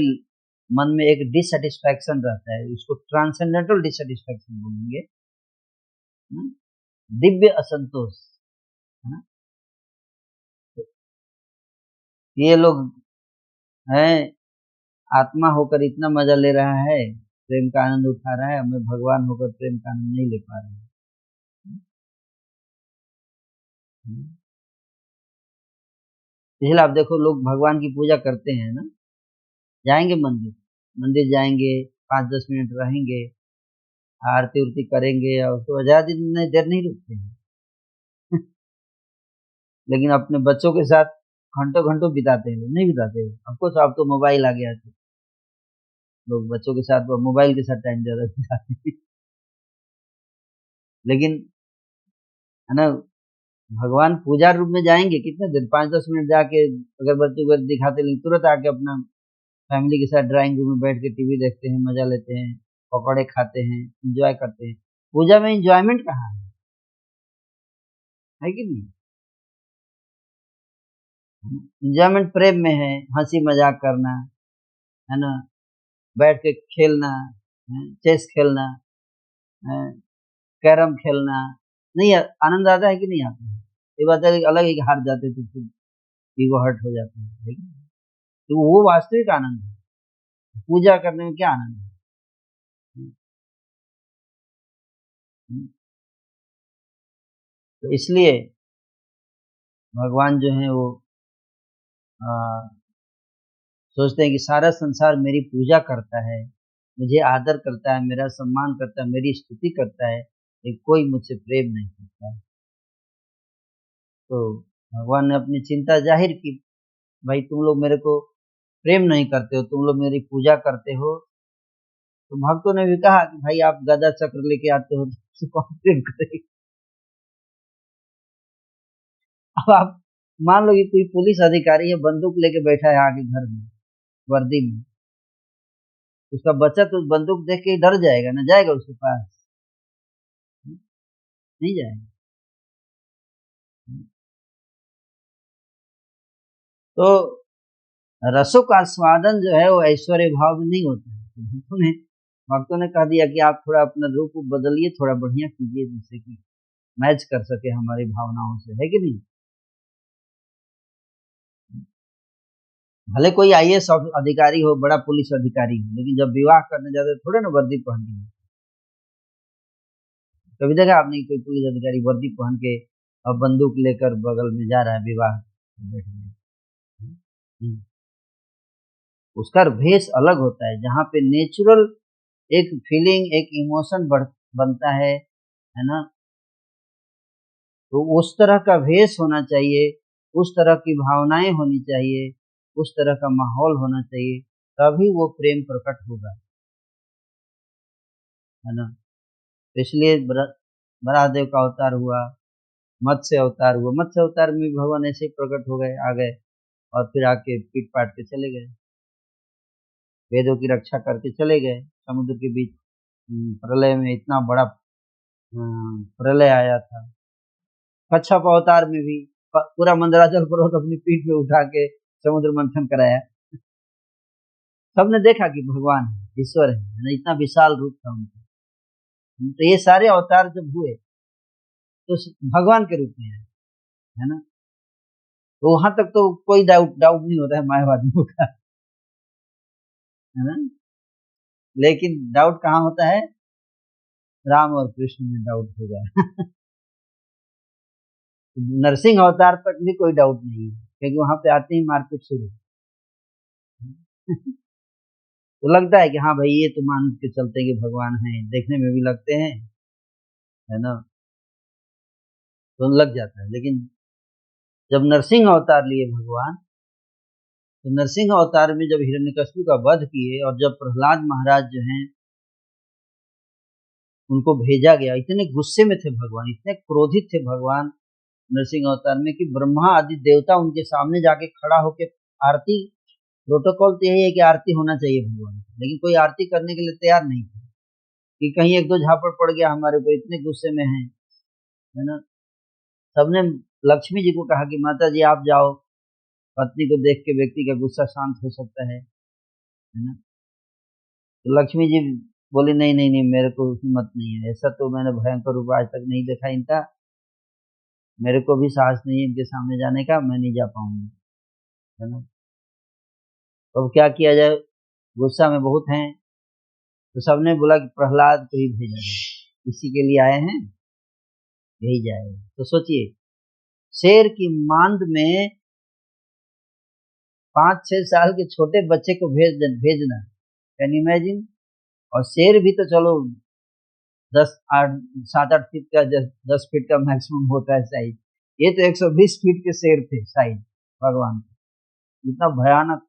मन में एक डिससेटिस्फैक्शन रहता है, उसको ट्रांसेंडेंटल डिससेटिस्फैक्शन बोलेंगे, दिव्य असंतोष, है ना। ये लोग हैं आत्मा होकर इतना मजा ले रहा है, प्रेम का आनंद उठा रहा है, हमें भगवान होकर प्रेम का आनंद नहीं ले पा रहे हैं। इसलिए आप देखो लोग भगवान की पूजा करते हैं ना, जाएंगे मंदिर, मंदिर जाएंगे, 5-10 मिनट रहेंगे, आरती उरती करेंगे और उसको ज्यादा देर नहीं रुकते हैं। लेकिन अपने बच्चों के साथ घंटों घंटों बिताते हैं, नहीं बिताते हैं। हमको तो अब तो मोबाइल आ गया है, लोग बच्चों के साथ मोबाइल के साथ टाइम ज्यादा बिताते हैं। लेकिन है ना, भगवान पूजा रूप में जाएंगे कितने देर, 5-10 मिनट जाके अगरबत्ती उगरबत्ती दिखाते, लेकिन तुरंत आके अपना फैमिली के साथ ड्राइंग रूम में बैठ के टीवी देखते हैं, मजा लेते हैं, पकौड़े खाते हैं, एंजॉय करते हैं। पूजा में एंजॉयमेंट कहाँ है कि नहीं? एंजॉयमेंट प्रेम में है, हंसी मजाक करना, है ना, बैठ के खेलना, चेस खेलना, कैरम खेलना, नहीं आनंद आता है कि नहीं आता है? ये बात है अलग है कि हार जाते तो फिर ईगो हर्ट हो जाता है, लेकिन तो वो वास्तविक आनंद है। पूजा करने में क्या आनंद है? तो इसलिए भगवान जो है वो आ, सोचते हैं कि सारा संसार मेरी पूजा करता है, मुझे आदर करता है, मेरा सम्मान करता है, मेरी स्तुति करता है, लेकिन कोई मुझसे प्रेम नहीं करता है। तो भगवान ने अपनी चिंता जाहिर की, भाई तुम लोग मेरे को प्रेम नहीं करते हो, तुम लोग मेरी पूजा करते हो। तो भक्तों ने भी कहा कि भाई आप गदा चक्र लेके आते हो तो कौन प्रेम करेगा। अब आप मान लो कि कोई पुलिस अधिकारी है, बंदूक लेके बैठा है आगे घर में, वर्दी में, उसका बच्चा तो बंदूक देख के डर जाएगा ना, जाएगा उसके पास? नहीं जाएगा। तो रसों का आस्वादन जो है वो ऐश्वर्य भाव में नहीं होता है। तो भक्तों ने कह दिया कि आप थोड़ा अपना रूप बदलिए, थोड़ा बढ़िया कीजिए, जिससे कि मैच कर सके हमारी भावनाओं से, है कि नहीं? भले कोई आईएएस अधिकारी हो, बड़ा पुलिस अधिकारी हो, लेकिन जब विवाह करने जाते हैं थोड़े ना वर्दी पहन के। कभी देखा आपने कोई पुलिस अधिकारी वर्दी पहन के और बंदूक लेकर बगल में जा रहा है विवाह बैठने? उसका भेष अलग होता है, जहाँ पे नेचुरल एक फीलिंग, एक इमोशन बनता है ना। तो उस तरह का भेष होना चाहिए, उस तरह की भावनाएं होनी चाहिए, उस तरह का माहौल होना चाहिए, तभी वो प्रेम प्रकट होगा, है ना। तो इसलिए बराहदेव का अवतार हुआ, मत्स्य अवतार हुआ, मत्स्य अवतार में भगवान ऐसे ही प्रकट हो गए, आ गए और फिर आके पीट पाट के चले गए, वेदों की रक्षा करके चले गए। समुद्र के बीच प्रलय में इतना बड़ा प्रलय आया था। कच्छप अवतार में भी पूरा मंदराचल पर्वत अपनी पीठ पे उठा के समुद्र मंथन कराया। सबने देखा कि भगवान है, ईश्वर है, इतना विशाल रूप था उनका। तो ये सारे अवतार जब हुए तो भगवान के रूप में है, है ना। तो वहां तक तो कोई डाउट डाउट नहीं होता है मायावादियों का, है ना। लेकिन डाउट कहाँ होता है, राम और कृष्ण में डाउट होगा। नरसिंह अवतार तक भी कोई डाउट नहीं है, क्योंकि वहां पे आते ही मारपीट शुरू। तो लगता है कि हाँ भाई ये तो मान के चलते हैं कि भगवान हैं, देखने में भी लगते हैं, है ना, तो लग जाता है। लेकिन जब नरसिंह अवतार लिए भगवान, तो नरसिंह अवतार में जब हिरण्यकश्यप का वध किए और जब प्रहलाद महाराज जो हैं उनको भेजा गया, इतने गुस्से में थे भगवान, इतने क्रोधित थे भगवान नरसिंह अवतार में कि ब्रह्मा आदि देवता उनके सामने जाके खड़ा होके आरती, प्रोटोकॉल तो यही है कि आरती होना चाहिए भगवान की, लेकिन कोई आरती करने के लिए तैयार नहीं था कि कहीं एक दो झापड़ पड़ गया हमारे ऊपर, इतने गुस्से में है ना। सबने लक्ष्मी जी को कहा कि माता जी आप जाओ, पत्नी को देख के व्यक्ति का गुस्सा शांत हो सकता है ना। तो लक्ष्मी जी बोली नहीं नहीं नहीं, मेरे को हिम्मत नहीं है, ऐसा तो मैंने भयंकर रूप आज तक नहीं देखा इनका, मेरे को भी साहस नहीं है इनके सामने जाने का, मैं नहीं जा पाऊंगी, है ना। तो अब क्या किया जाए, गुस्सा में बहुत हैं, तो सबने बोला कि प्रहलाद को ही भेजा जाए, इसी के लिए आए हैं, यही जाएगा। तो सोचिए, शेर की मांद में 5-6 साल के छोटे बच्चे को भेजना, कैन इमेजिन। और शेर भी तो चलो 7-8 फीट का, 10 फीट का मैक्सिमम होता है साइज, ये तो 120 फीट के शेर थे साइज भगवान के, इतना भयानक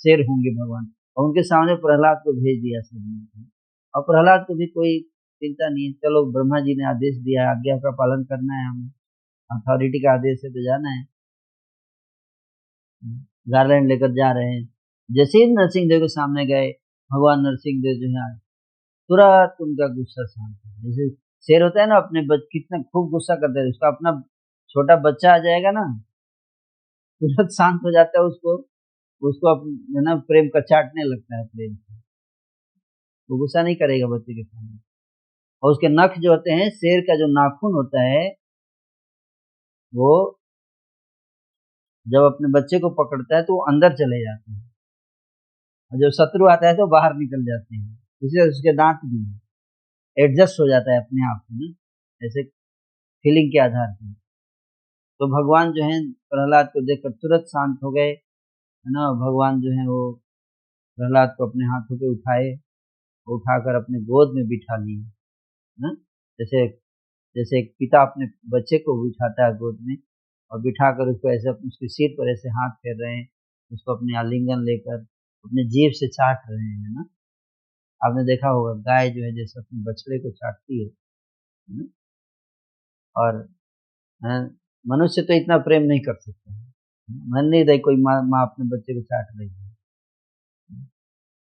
शेर होंगे भगवान। और उनके सामने प्रहलाद को भेज दिया सबने, और प्रहलाद को भी कोई चिंता नहीं है, चलो ब्रह्मा जी ने आदेश दिया, आज्ञा का पालन करना है, हमें अथॉरिटी का आदेश है तो जाना है। गार्लैंड लेकर जा रहे हैं, जैसे ही नरसिंह देव के सामने गए, भगवान नरसिंह देव जो है तुरंत उनका गुस्सा शांत हो, जैसे शेर होता है ना, अपने कितना खूब गुस्सा करता है, उसका अपना छोटा बच्चा आ जाएगा ना, तुरंत शांत हो जाता है, उसको उसको है ना प्रेम का चाटने लगता है, प्रेम से वो गुस्सा नहीं करेगा बच्चे के सामने। और उसके नख जो होते हैं, शेर का जो नाखून होता है, वो जब अपने बच्चे को पकड़ता है तो वो अंदर चले जाते हैं, और जब शत्रु आता है तो बाहर निकल जाते हैं। इसी तरह उसके दांत भी एडजस्ट हो जाता है अपने आप में, ऐसे फीलिंग के आधार पर। तो भगवान जो है प्रहलाद को देखकर तुरंत शांत हो गए, है ना। भगवान जो है वो प्रहलाद को अपने हाथों पे उठाए, उठाकर अपने गोद में बिठा लिए, ना। जैसे जैसे एक पिता अपने बच्चे को बिठाता है गोद में, और बिठाकर उसको ऐसे उसके सिर पर ऐसे हाथ फेर रहे हैं, उसको अपने आलिंगन लेकर अपने जीभ से चाट रहे हैं, ना। आपने देखा होगा गाय जो है जैसे अपने बछड़े को चाटती है ना? और अ, मनुष्य तो इतना प्रेम नहीं कर सकता है, मन नहीं रही कोई माँ अपने बच्चे को चाट रही है।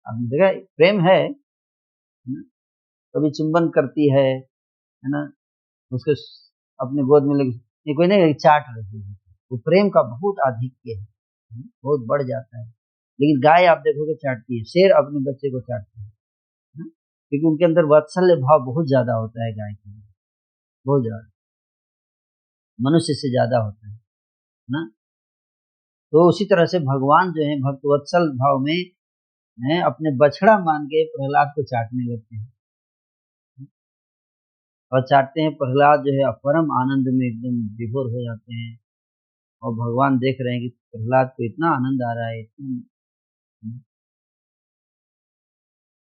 आपने देखा प्रेम है ना? कभी चुंबन करती है ना, उसको अपने गोद में लेके, ये कोई नहीं चाट रही है, वो प्रेम का बहुत आधिक्य है, बहुत बढ़ जाता है। लेकिन गाय आप देखोगे चाटती है, शेर अपने बच्चे को चाटती है, क्योंकि उनके अंदर वात्सल्य भाव बहुत ज्यादा होता है गाय के अंदर, बहुत ज्यादा, मनुष्य से ज्यादा होता है ना। तो उसी तरह से भगवान जो है भक्त वत्सल भाव में है, अपने बछड़ा मान के प्रहलाद को चाटने लगते हैं, और चाटते हैं, प्रहलाद जो है परम आनंद में एकदम विभोर हो जाते हैं। और भगवान देख रहे हैं कि प्रहलाद को इतना आनंद आ रहा है,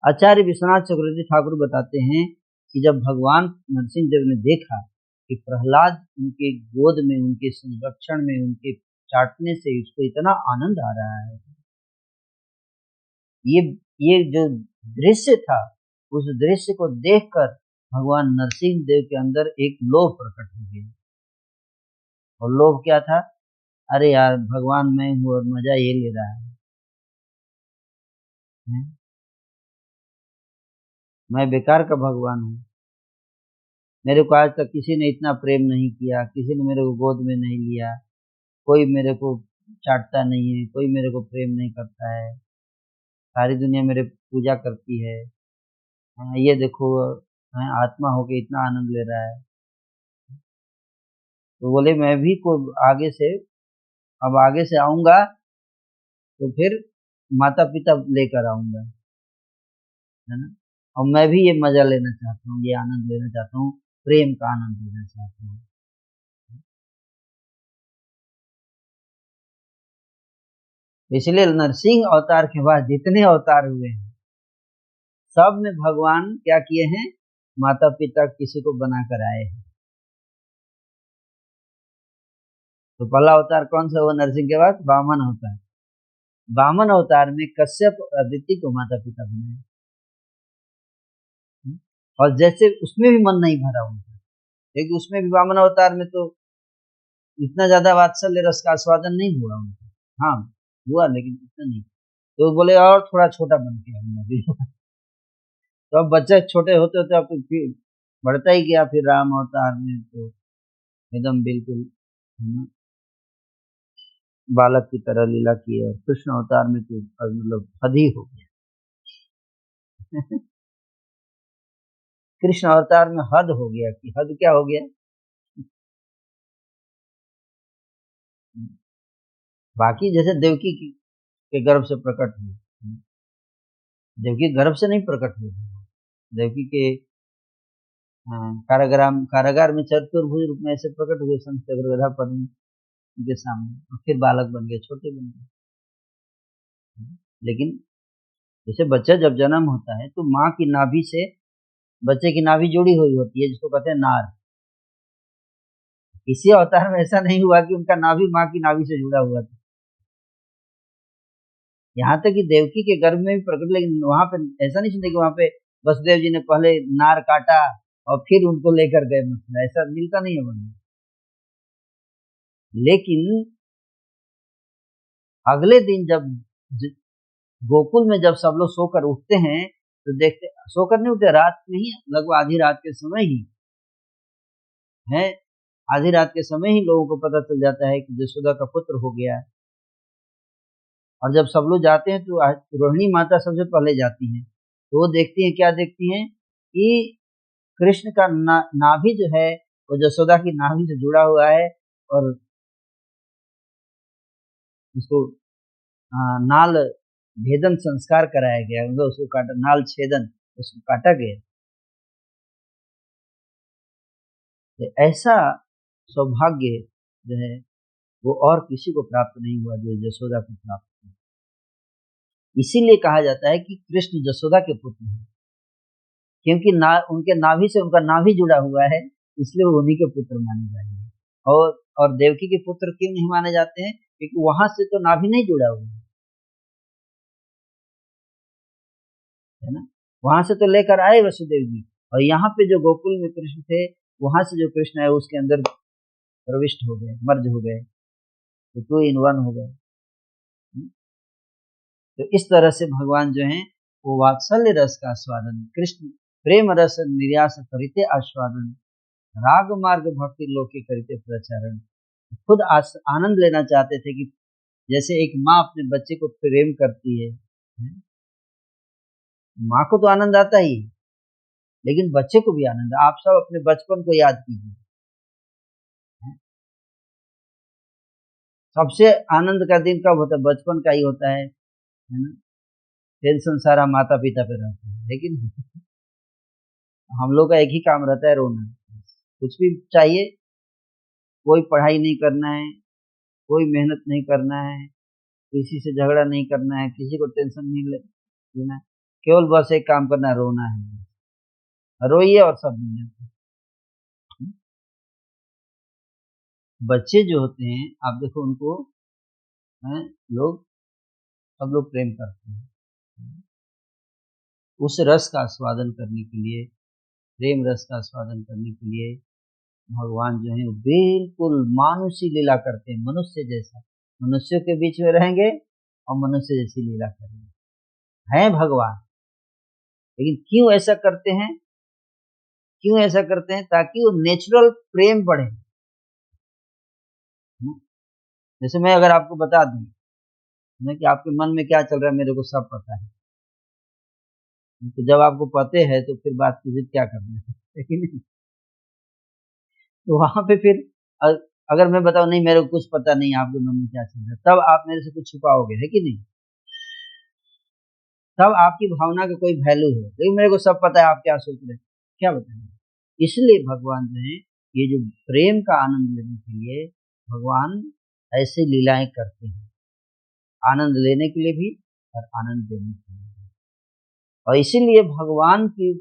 आचार्य विश्वनाथ चक्रवर्ती ठाकुर बताते हैं कि जब भगवान नरसिंह देव ने देखा कि प्रहलाद उनके गोद में, उनके संरक्षण में, उनके चाटने से उसको इतना आनंद आ रहा है, ये ये जो दृश्य था, उस दृश्य को देखकर भगवान नरसिंह देव के अंदर एक लोभ प्रकट हो गया। और लोभ क्या था, अरे यार भगवान मैं हूँ और मजा ये ले रहा है, मैं बेकार का भगवान हूँ, मेरे को आज तक किसी ने इतना प्रेम नहीं किया, किसी ने मेरे को गोद में नहीं लिया, कोई मेरे को चाटता नहीं है, कोई मेरे को प्रेम नहीं करता है, सारी दुनिया मेरे पूजा करती है, ये देखो, आत्मा होके इतना आनंद ले रहा है। तो बोले मैं भी को आगे से, अब आगे से आऊंगा तो फिर माता पिता लेकर आऊंगा, है ना। और मैं भी ये मजा लेना चाहता हूँ, ये आनंद लेना चाहता हूँ, प्रेम का आनंद लेना चाहता हूँ। इसलिए नरसिंह अवतार के बाद जितने अवतार हुए हैं सब में भगवान क्या किए हैं, माता पिता किसी को बनाकर आए हैं। तो पहला अवतार कौन सा हुआ नरसिंह के बाद? वामन अवतार। वामन अवतार में कश्यप और अदिति को माता पिता बनाए, और जैसे उसमें भी मन नहीं भरा उनका, क्योंकि उसमें भी वामन अवतार में तो इतना ज्यादा वात्सल्य रस का आस्वादन नहीं हुआ उनका। हाँ हुआ, लेकिन इतना नहीं। तो बोले और थोड़ा छोटा बन के हमने भी तो अब बच्चे छोटे होते होते अब फिर बढ़ता ही गया, फिर राम अवतार में तो एकदम बिल्कुल, है ना, बालक की तरह लीला की, और कृष्ण अवतार में तो मतलब हद ही हो गया कृष्ण अवतार में हद हो गया, कि हद क्या हो गया। बाकी जैसे देवकी के गर्भ से प्रकट हुए, देवकी गर्भ से नहीं प्रकट हुए, देवकी के कारागार में चतुर्भुज रूप में ऐसे प्रकट हुए संत गधा पद्म के सामने, और फिर बालक बन गए, छोटे बन गए। लेकिन जैसे बच्चा जब जन्म होता है तो माँ की नाभि से बच्चे की नाभि जुड़ी हुई होती है, जिसको कहते हैं नार। किसी अवतार में ऐसा नहीं हुआ कि उनका नाभि माँ की नाभि से जुड़ा हुआ था। यहाँ तक कि देवकी के गर्भ में भी प्रकट, लेकिन वहां पे ऐसा नहीं सुनते कि वहां पे वसुदेव जी ने पहले नार काटा और फिर उनको लेकर गए मथुरा, ऐसा मिलता नहीं है वर्णन। लेकिन अगले दिन जब गोकुल में जब सब लोग सोकर उठते हैं तो देखते, सोकर नहीं उठते, रात में ही, लगभग आधी रात के समय ही है, आधी रात के समय ही लोगों को पता चल जाता है कि यशोदा का पुत्र हो गया। और जब सब लोग जाते हैं तो रोहिणी माता सबसे पहले जाती हैं, तो वो देखती हैं, क्या देखती हैं कि कृष्ण का नाभि जो है वो यशोदा की नाभि से जुड़ा हुआ है, और उसको नाल भेदन संस्कार कराया गया, मतलब उसको काटा, नाल छेदन उसको काटा गया। तो ऐसा सौभाग्य जो है वो और किसी को प्राप्त नहीं हुआ जो यशोदा को प्राप्त हुआ। इसीलिए कहा जाता है कि कृष्ण यशोदा के पुत्र हैं, क्योंकि उनके नाभि से उनका नाभि जुड़ा हुआ है, इसलिए वो उन्हीं के पुत्र माने जाएंगे। और देवकी के पुत्र क्यों नहीं माने जाते हैं? क्योंकि वहां से तो नाभि नहीं जुड़ा हुआ है ना, वहां से तो लेकर आए वसुदेव जी, और यहाँ पे जो गोकुल में कृष्ण थे, वहां से जो कृष्ण है उसके अंदर प्रविष्ट हो गए, मर्ज हो गए, तो 2 in 1 हो गए। तो इस तरह से भगवान जो है वो वात्सल्य रस का आस्वादन, कृष्ण प्रेम रस निर्यास करिते आस्वादन, राग मार्ग भक्ति लोके करिते प्रचारण। खुद आनंद लेना चाहते थे, कि जैसे एक माँ अपने बच्चे को प्रेम करती है, माँ को तो आनंद आता ही, लेकिन बच्चे को भी आनंद। आप सब अपने बचपन को याद कीजिए, सबसे आनंद का दिन कब होता है? बचपन का ही होता है ना। टेंशन सारा माता पिता पे रहता है, लेकिन हम लोग का एक ही काम रहता है, रोना। कुछ भी चाहिए, कोई पढ़ाई नहीं करना है, कोई मेहनत नहीं करना है, किसी से झगड़ा नहीं करना है, किसी को टेंशन नहीं लेना, केवल बस एक काम करना है, रोना है। रोइए और सब मिल जाता है। बच्चे जो होते हैं आप देखो उनको, लोग, सब लोग प्रेम करते हैं, उस रस का आस्वादन करने के लिए, प्रेम रस का आस्वादन करने के लिए भगवान जो है बिल्कुल मानुषी लीला करते हैं, मनुष्य जैसा, मनुष्यों के बीच में रहेंगे और मनुष्य जैसी लीला करेंगे, हैं भगवान। लेकिन क्यों ऐसा करते हैं? क्यों ऐसा करते हैं? ताकि वो नेचुरल प्रेम बढ़े। जैसे मैं अगर आपको बता दूं कि आपके मन में क्या चल रहा है, मेरे को सब पता है, तो जब आपको पते है तो फिर बात की जिद क्या करना है, लेकिन तो वहां पे फिर अगर मैं बताऊं नहीं मेरे को कुछ पता नहीं आपके मन में क्या चल रहा है, तब आप मेरे से कुछ छुपाओगे, है कि नहीं? तब आपकी भावना का कोई वैल्यू है, लेकिन मेरे को सब पता है आप क्या सोच रहे हैं, क्या बताएंगे? इसलिए भगवान जो है ये जो प्रेम का आनंद लेने के लिए भगवान ऐसे लीलाएं करते हैं, आनंद लेने के लिए भी और आनंद देने के लिए भी। और इसीलिए भगवान की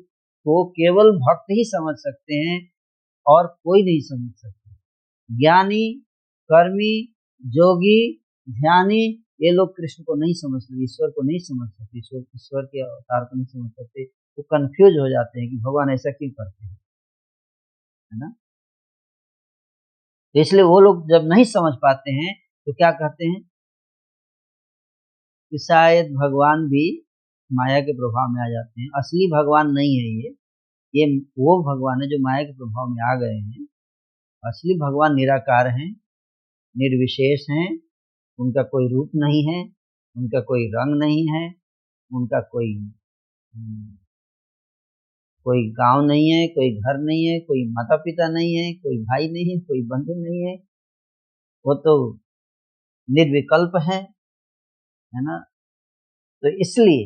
को केवल भक्त ही समझ सकते हैं और कोई नहीं समझ सकता। ज्ञानी, कर्मी, जोगी, ध्यानी, ये लोग कृष्ण को नहीं समझ सकते, ईश्वर को नहीं समझ सकते, ईश्वर के अवतार को नहीं समझ सकते। वो कंफ्यूज हो जाते हैं कि भगवान ऐसा क्यों करते हैं, है ना? तो इसलिए वो लोग जब नहीं समझ पाते हैं तो क्या कहते हैं कि शायद भगवान भी माया के प्रभाव में आ जाते हैं। असली भगवान नहीं है ये वो भगवान है जो माया के प्रभाव में आ गए हैं। असली भगवान निराकार हैं, निर्विशेष हैं, उनका कोई रूप नहीं है, उनका कोई रंग नहीं है, उनका कोई गांव नहीं है, कोई घर नहीं है, कोई माता पिता नहीं है, कोई भाई नहीं है, कोई बंधु नहीं है। वो तो निर्विकल्प है ना? तो इसलिए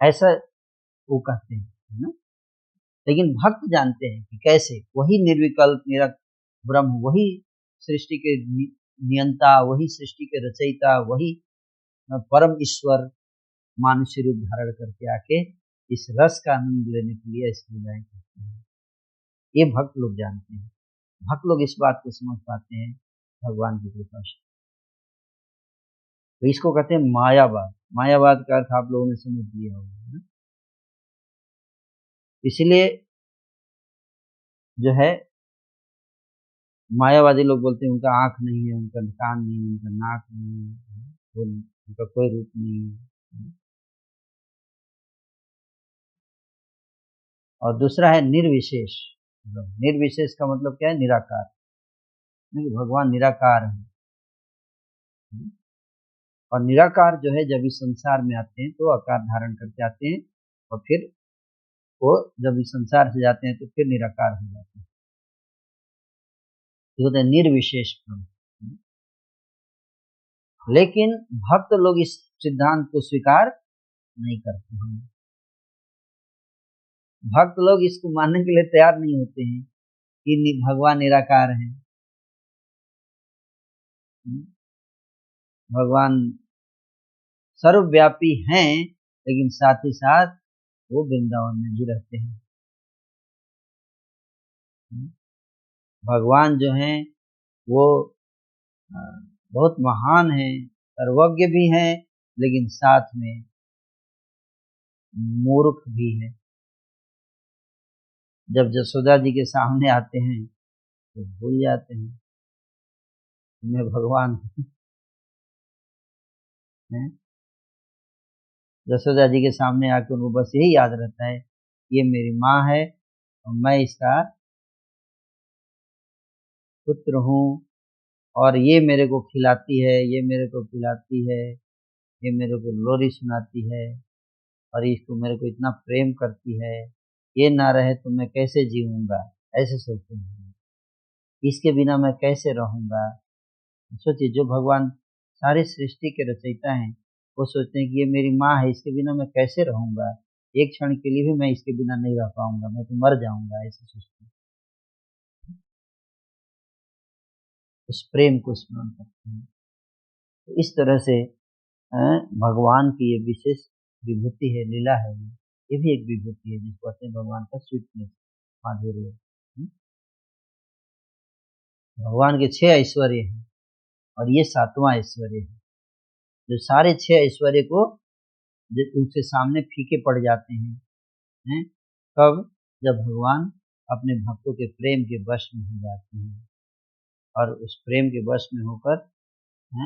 ऐसा वो कहते हैं, है ना? लेकिन भक्त जानते हैं कि कैसे वही निर्विकल्प निरक ब्रह्म, वही सृष्टि के नियंता, वही सृष्टि के रचयिता, वही परम ईश्वर मानुष्य रूप धारण करके आके इस रस का आनंद लेने के लिए ऐसी लीलाएं करते हैं। ये भक्त लोग जानते हैं, भक्त लोग इस बात को समझ पाते हैं भगवान की कृपा से। तो इसको कहते हैं मायावाद। मायावाद का अर्थ आप लोगों ने समझ लिया होगा, इसलिए जो है मायावादी लोग बोलते हैं उनका आंख नहीं है, उनका कान नहीं है, उनका नाक नहीं है, उनका कोई रूप नहीं है। और दूसरा है निर्विशेष। निर्विशेष का मतलब क्या है? निराकार। भगवान निराकार है। और निराकार जो है जब इस संसार में आते हैं तो आकार धारण करके आते हैं, और फिर वो जब इस संसार से जाते हैं तो फिर निराकार हो जाते हैं। ये होता है निर्विशेष ब्रह्म। लेकिन भक्त लोग इस सिद्धांत को स्वीकार नहीं करते हैं। भक्त लोग इसको मानने के लिए तैयार नहीं होते हैं कि भगवान निराकार हैं, भगवान सर्वव्यापी हैं, लेकिन साथ ही साथ वो वृंदावन में भी रहते हैं। भगवान जो हैं वो बहुत महान हैं, सर्वज्ञ भी हैं, लेकिन साथ में मूर्ख भी हैं। जब जसोदा जी के सामने आते हैं तो भूल जाते हैं मैं भगवान हैं। जसोदा जी के सामने आकर उनको बस यही याद रहता है ये मेरी माँ है और मैं इसका पुत्र हूँ, और ये मेरे को खिलाती है, ये मेरे को पिलाती है, ये मेरे को लोरी सुनाती है, और इसको मेरे को इतना प्रेम करती है, ये ना रहे तो मैं कैसे जीऊँगा, ऐसे सोचते हैं। इसके बिना मैं कैसे रहूँगा। सोचिए जो भगवान सारी सृष्टि के रचयिता हैं, वो सोचते हैं कि ये मेरी माँ है, इसके बिना मैं कैसे रहूँगा, एक क्षण के लिए भी मैं इसके बिना नहीं रह पाऊँगा, मैं तो मर जाऊँगा, ऐसे सोचते हैं। उस प्रेम को स्मरण करते हैं। तो इस तरह से भगवान की ये विशेष विभूति है, लीला है, ये भी एक विभूति है जिसको कहते हैं भगवान का स्वीटनेस, माधुर्य। भगवान के 6 ऐश्वर्य हैं और ये 7वां ऐश्वर्य है, जो सारे 6 ऐश्वर्य को उनके सामने फीके पड़ जाते हैं। कब? जब भगवान अपने भक्तों के प्रेम के वश में हो जाते हैं और उस प्रेम के वश में होकर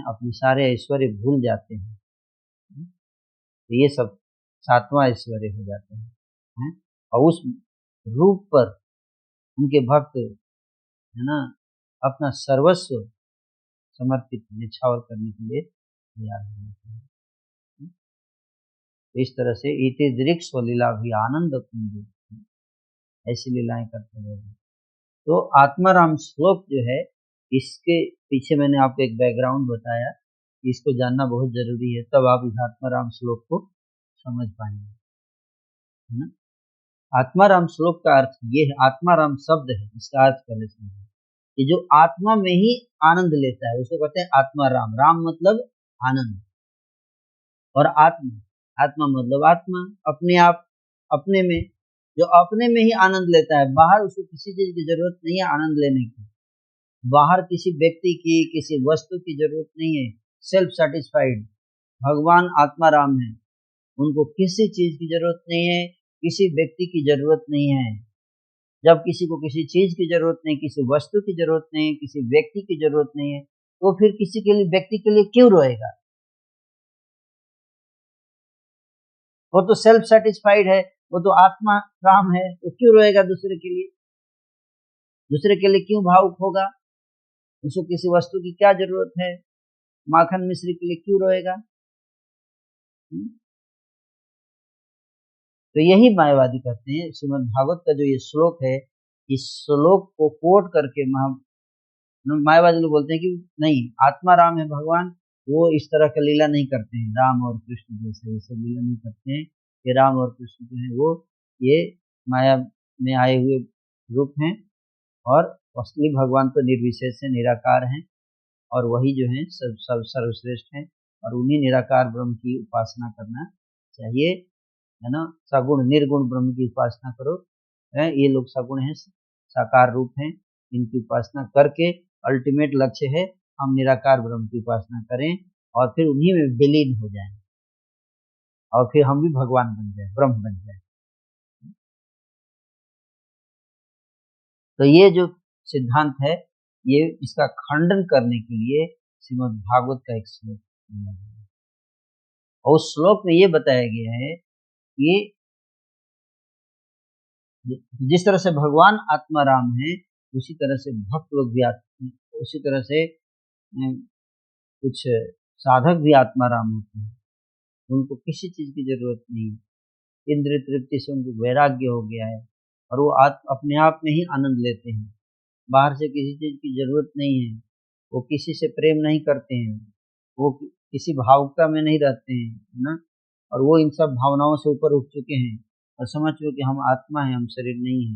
अपने सारे ऐश्वर्य भूल जाते हैं। तो ये सब 7वां ऐश्वर्य हो जाते हैं। और उस रूप पर उनके भक्त है ना अपना सर्वस्व समर्पित निछावर करने के लिए तैयार हो जाते हैं। इस तरह से इति दृक्ष लीला भी आनंद कुंज, ऐसी लीलाएं करते हैं। तो आत्माराम श्लोक जो है, इसके पीछे मैंने आपको एक बैकग्राउंड बताया, इसको जानना बहुत जरूरी है, तब आप इस आत्माराम श्लोक को समझ पाएंगे, है ना। आत्माराम श्लोक का अर्थ ये है, आत्माराम शब्द है, इसका अर्थ पहले समझिए कि जो आत्मा में ही आनंद लेता है उसको कहते हैं आत्माराम। राम मतलब आनंद, और आत्मा, आत्मा मतलब आत्मा, अपने आप, अपने में, जो अपने में ही आनंद लेता है, बाहर उसको किसी चीज की जरूरत नहीं है आनंद लेने की, बाहर किसी व्यक्ति की, किसी वस्तु की जरूरत नहीं है, सेल्फ सेटिस्फाइड भगवान आत्माराम है, उनको किसी चीज की जरूरत नहीं है, किसी व्यक्ति की जरूरत नहीं है। जब किसी को किसी चीज की जरूरत नहीं, किसी वस्तु की जरूरत नहीं, किसी व्यक्ति की जरूरत नहीं है, तो फिर किसी के लिए, व्यक्ति के लिए क्यों रोएगा? वो तो सेल्फ सेटिस्फाइड है, वो तो आत्मा राम है, तो क्यों रोएगा दूसरे के लिए? दूसरे के लिए क्यों भावुक होगा? उसको किसी वस्तु की क्या जरूरत है? माखन मिश्री के लिए क्यों रोएगा? तो यही मायावादी कहते हैं। श्रीमद् भागवत का जो ये श्लोक है, इस श्लोक को कोट करके मायावादी लोग बोलते हैं कि नहीं, आत्मा राम है भगवान, वो इस तरह का लीला नहीं करते हैं, राम और कृष्ण जैसे ये सब लीला नहीं करते हैं। ये राम और कृष्ण जो है वो ये माया में आए हुए रूप हैं, और असली भगवान तो निर्विशेष है, निराकार हैं, और वही जो है सब सर्वश्रेष्ठ हैं, और उन्हीं निराकार ब्रह्म की उपासना करना चाहिए, है ना। सगुण निर्गुण ब्रह्म की उपासना करो, है, ये लोग सगुण हैं, साकार रूप हैं, इनकी उपासना करके अल्टीमेट लक्ष्य है हम निराकार ब्रह्म की उपासना करें, और फिर उन्हीं में विलीन हो जाएं, और फिर हम भी भगवान बन जाए, ब्रह्म बन जाए। तो ये जो सिद्धांत है, ये इसका खंडन करने के लिए श्रीमद् भागवत का एक श्लोक है, और उस श्लोक में ये बताया गया है कि जिस तरह से भगवान आत्माराम है, उसी तरह से भक्त लोग भी उसी तरह से कुछ साधक भी आत्माराम होते हैं, उनको किसी चीज की जरूरत नहीं, इंद्रिय तृप्ति से उनको वैराग्य हो गया है, और वो अपने आप में ही आनंद लेते हैं, बाहर से किसी चीज की जरूरत नहीं है, वो किसी से प्रेम नहीं करते हैं, वो किसी भावुकता में नहीं रहते हैं, है ना, और वो इन सब भावनाओं से ऊपर उठ चुके हैं, और समझ चुके कि हम आत्मा है, हम शरीर नहीं है।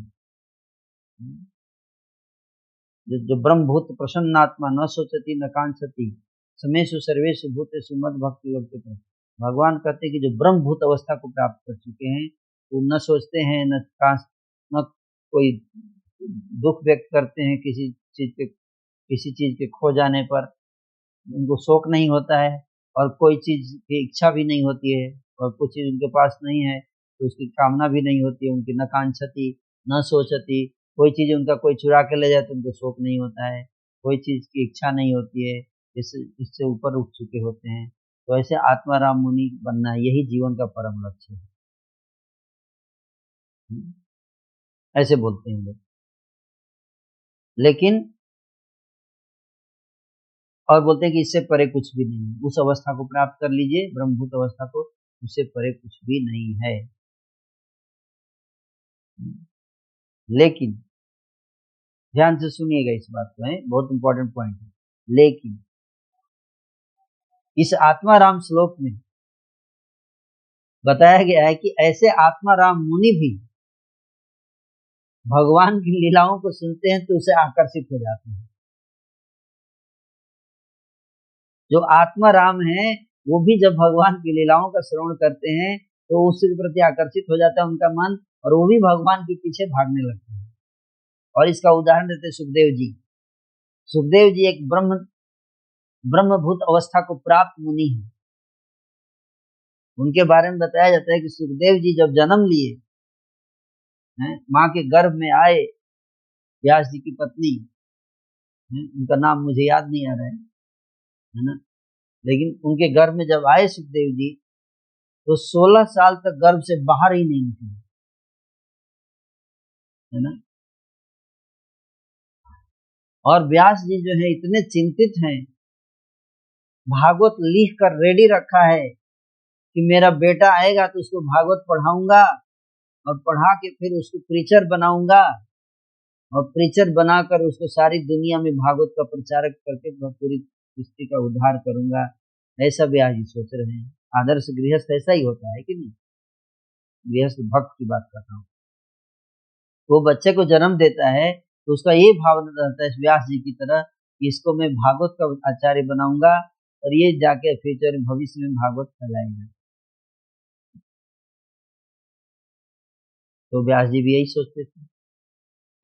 जो ब्रह्मभूत प्रसन्नात्मा न सोचती न कांक्षति समेषु सर्वेषु भूतेषु मद भक्ति वर्तते। भगवान कहते हैं कि जो ब्रह्मभूत अवस्था को प्राप्त कर चुके हैं, वो न सोचते हैं, न कोई दुख व्यक्त करते हैं, किसी चीज के खो जाने पर उनको शोक नहीं होता है, और कोई चीज की इच्छा भी नहीं होती है, और कुछ चीज उनके पास नहीं है तो उसकी कामना भी नहीं होती है उनकी, न कांक्षति न सोचती, कोई चीज उनका कोई चुरा के ले जाए तो उनको शोक नहीं होता है, कोई चीज की इच्छा नहीं होती है, इससे ऊपर उठ चुके होते हैं। तो ऐसे आत्माराम मुनि बनना, यही जीवन का परम लक्ष्य है, ऐसे बोलते हैं लोग। लेकिन और बोलते हैं कि इससे परे कुछ भी नहीं है, उस अवस्था को प्राप्त कर लीजिए, ब्रह्मभूत अवस्था को, उससे परे कुछ भी नहीं है। लेकिन ध्यान से सुनिएगा इस बात को, है बहुत इंपॉर्टेंट पॉइंट है। लेकिन इस आत्माराम श्लोक में बताया गया है कि ऐसे आत्माराम मुनि भी भगवान की लीलाओं को सुनते हैं तो उसे आकर्षित हो जाते हैं। जो आत्माराम है वो भी जब भगवान की लीलाओं का श्रवण करते हैं तो उसके प्रति आकर्षित हो जाता है उनका मन, और वो भी भगवान के पीछे भागने लगते हैं। और इसका उदाहरण देते हैं सुखदेव जी। सुखदेव जी एक ब्रह्मभूत अवस्था को प्राप्त मुनि है। उनके बारे में बताया जाता है कि सुखदेव जी जब जन्म लिए, माँ के गर्भ में आए, व्यास जी की पत्नी, उनका नाम मुझे याद नहीं आ रहा है ना, लेकिन उनके गर्भ में जब आए सुखदेव जी, तो 16 साल तक गर्भ से बाहर ही नहीं निकले, है ना। और व्यास जी जो है इतने चिंतित हैं, भागवत लिख कर रेडी रखा है कि मेरा बेटा आएगा तो उसको भागवत पढ़ाऊंगा, और पढ़ा के फिर उसको प्रीचर बनाऊंगा, और प्रीचर बनाकर उसको सारी दुनिया में भागवत का प्रचारक करके पूरी सृष्टि का उद्धार करूंगा, ऐसा व्यास जी सोच रहे हैं। आदर्श गृहस्थ ऐसा ही होता है कि नहीं? गृहस्थ भक्त की बात कर रहा हूँ। वो बच्चे को जन्म देता है तो उसका ये भाव रहता है व्यास जी की तरह कि इसको मैं भागवत का आचार्य बनाऊंगा और ये जाके फ्यूचर में भविष्य में भागवत फैलाएगा। तो व्यास जी भी यही सोचते थे।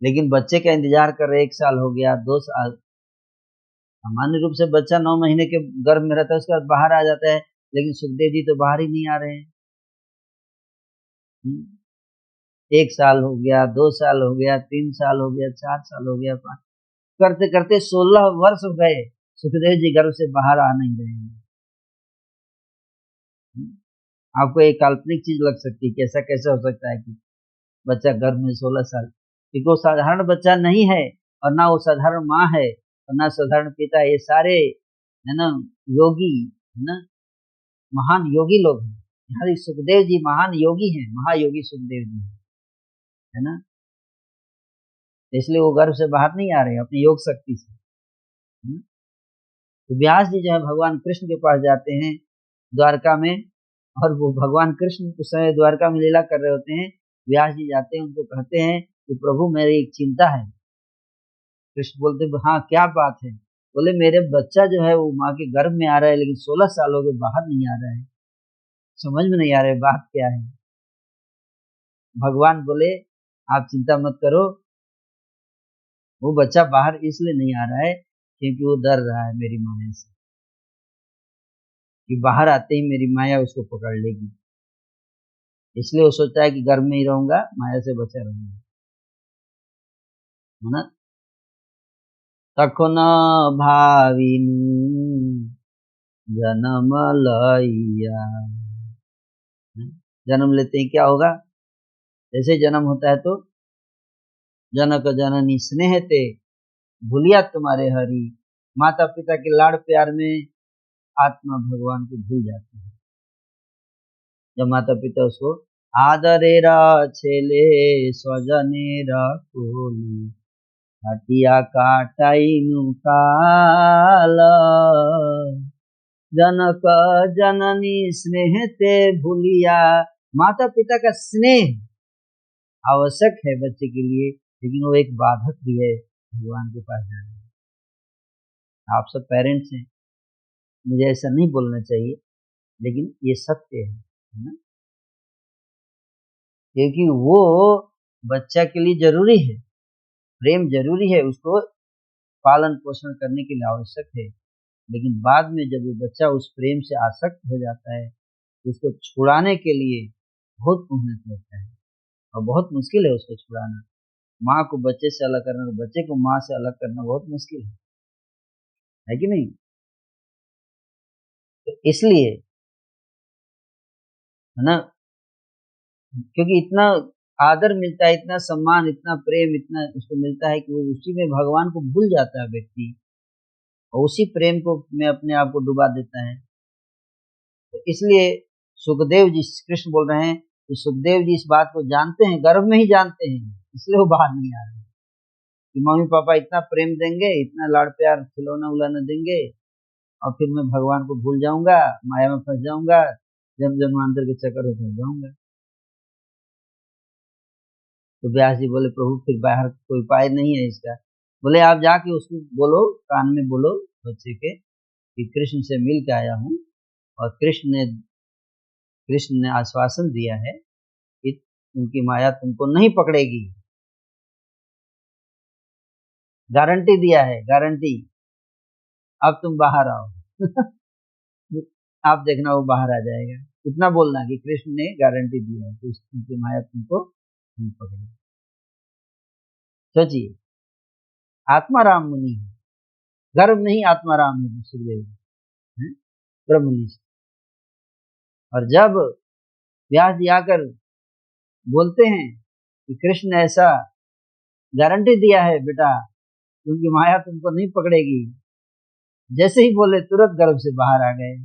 लेकिन बच्चे का इंतजार कर रहे, 1 साल हो गया, 2 साल। सामान्य रूप से बच्चा 9 महीने के गर्भ में रहता है, उसके बाद बाहर आ जाता है, लेकिन सुखदेव जी तो बाहर ही नहीं आ रहे हैं। 1 साल हो गया, 2 साल हो गया, 3 साल हो गया, 4 साल हो गया, 5, करते करते 16 वर्ष हो गए, सुखदेव जी गर्भ से बाहर आ नहीं रहे हैं। आपको एक काल्पनिक चीज लग सकती है कि ऐसा कैसे हो सकता है कि बच्चा गर्भ में 16 साल, क्योंकि वो साधारण बच्चा नहीं है और ना वो साधारण माँ है और ना साधारण पिता। ये सारे है ना योगी, है ना, महान योगी लोग हैं। यहाँ सुखदेव जी महान योगी हैं, महायोगी सुखदेव जी है ना, इसलिए वो गर्भ से बाहर नहीं आ रहे अपनी योग शक्ति से। तो व्यास जी जो है भगवान कृष्ण के पास जाते हैं द्वारका में, और वो भगवान कृष्ण उस समय द्वारका में लीला कर रहे होते हैं। व्यास जी जाते हैं, उनको कहते हैं कि प्रभु मेरी एक चिंता है। कृष्ण बोलते हाँ क्या बात है? बोले मेरे बच्चा जो है वो माँ के गर्भ में आ रहा है, लेकिन 16 साल हो गए बाहर नहीं आ रहा है, समझ में नहीं आ रहा है बात क्या है। भगवान बोले आप चिंता मत करो, वो बच्चा बाहर इसलिए नहीं आ रहा है क्योंकि वो डर रहा है मेरी माया से, कि बाहर आते ही मेरी माया उसको पकड़ लेगी, इसलिए वो सोचता है कि घर में ही रहूंगा, माया से बचा रहूंगा, है ना। तखन भाविनी जन्म लैया, जन्म लेते ही क्या होगा? जैसे जन्म होता है तो जनक जननी स्नेह ते भूलिया तुम्हारे हरि, माता पिता के लाड़ प्यार में आत्मा भगवान को भूल जाती है। जब माता पिता उसको आदरेरा छेले स्वजनेरा कोली हटिया काटाइनु काल, जनक जननी स्नेह ते भूलिया। माता पिता का स्नेह आवश्यक है बच्चे के लिए, लेकिन वो एक बाधक भी है भगवान के पास जाने में। आप सब पेरेंट्स हैं, मुझे ऐसा नहीं बोलना चाहिए, लेकिन ये सत्य है ना, क्योंकि वो बच्चा के लिए जरूरी है, प्रेम जरूरी है, उसको पालन पोषण करने के लिए आवश्यक है। लेकिन बाद में जब वो बच्चा उस प्रेम से आसक्त हो जाता है तो उसको छुड़ाने के लिए बहुत मेहनत लगता है और बहुत मुश्किल है उसको छुड़ाना। माँ को बच्चे से अलग करना, बच्चे को माँ से अलग करना बहुत मुश्किल है कि नहीं? तो इसलिए है ना, क्योंकि इतना आदर मिलता है, इतना सम्मान, इतना प्रेम, इतना उसको मिलता है कि वो उसी में भगवान को भूल जाता है व्यक्ति, और उसी प्रेम को में अपने आप को डुबा देता है। तो इसलिए सुखदेव जी, कृष्ण बोल रहे हैं कि सुखदेव जी इस बात को जानते हैं, गर्भ में ही जानते हैं, इसलिए वो बाहर नहीं आ रहे कि मम्मी पापा इतना प्रेम देंगे, इतना लाड़ प्यार खिलौना उलाना देंगे और फिर मैं भगवान को भूल जाऊंगा, माया में फंस जाऊंगा, जन्म जन्मांतर के चक्कर में फंस जाऊंगा। तो व्यास जी बोले प्रभु फिर बाहर कोई उपाय नहीं है इसका। बोले आप जाके उसको बोलो, कान में बोलो बच्चे के कि कृष्ण से मिल के आया हूँ, और कृष्ण ने आश्वासन दिया है कि उनकी माया तुमको नहीं पकड़ेगी, गारंटी दिया है, गारंटी, अब तुम बाहर आओ। आप देखना वो बाहर आ जाएगा, इतना बोलना कि कृष्ण ने गारंटी दिया है कि उनकी माया तुमको नहीं पकड़ेगी। सोचिए, आत्माराम मुनि है, गर्भ नहीं आत्माराम है सुखदेव, ब्रह्मनिष्ठ। और जब व्यास जी आकर बोलते हैं कि कृष्ण ने ऐसा गारंटी दिया है बेटा क्योंकि माया तुमको नहीं पकड़ेगी, जैसे ही बोले तुरंत गर्भ से बाहर आ गए,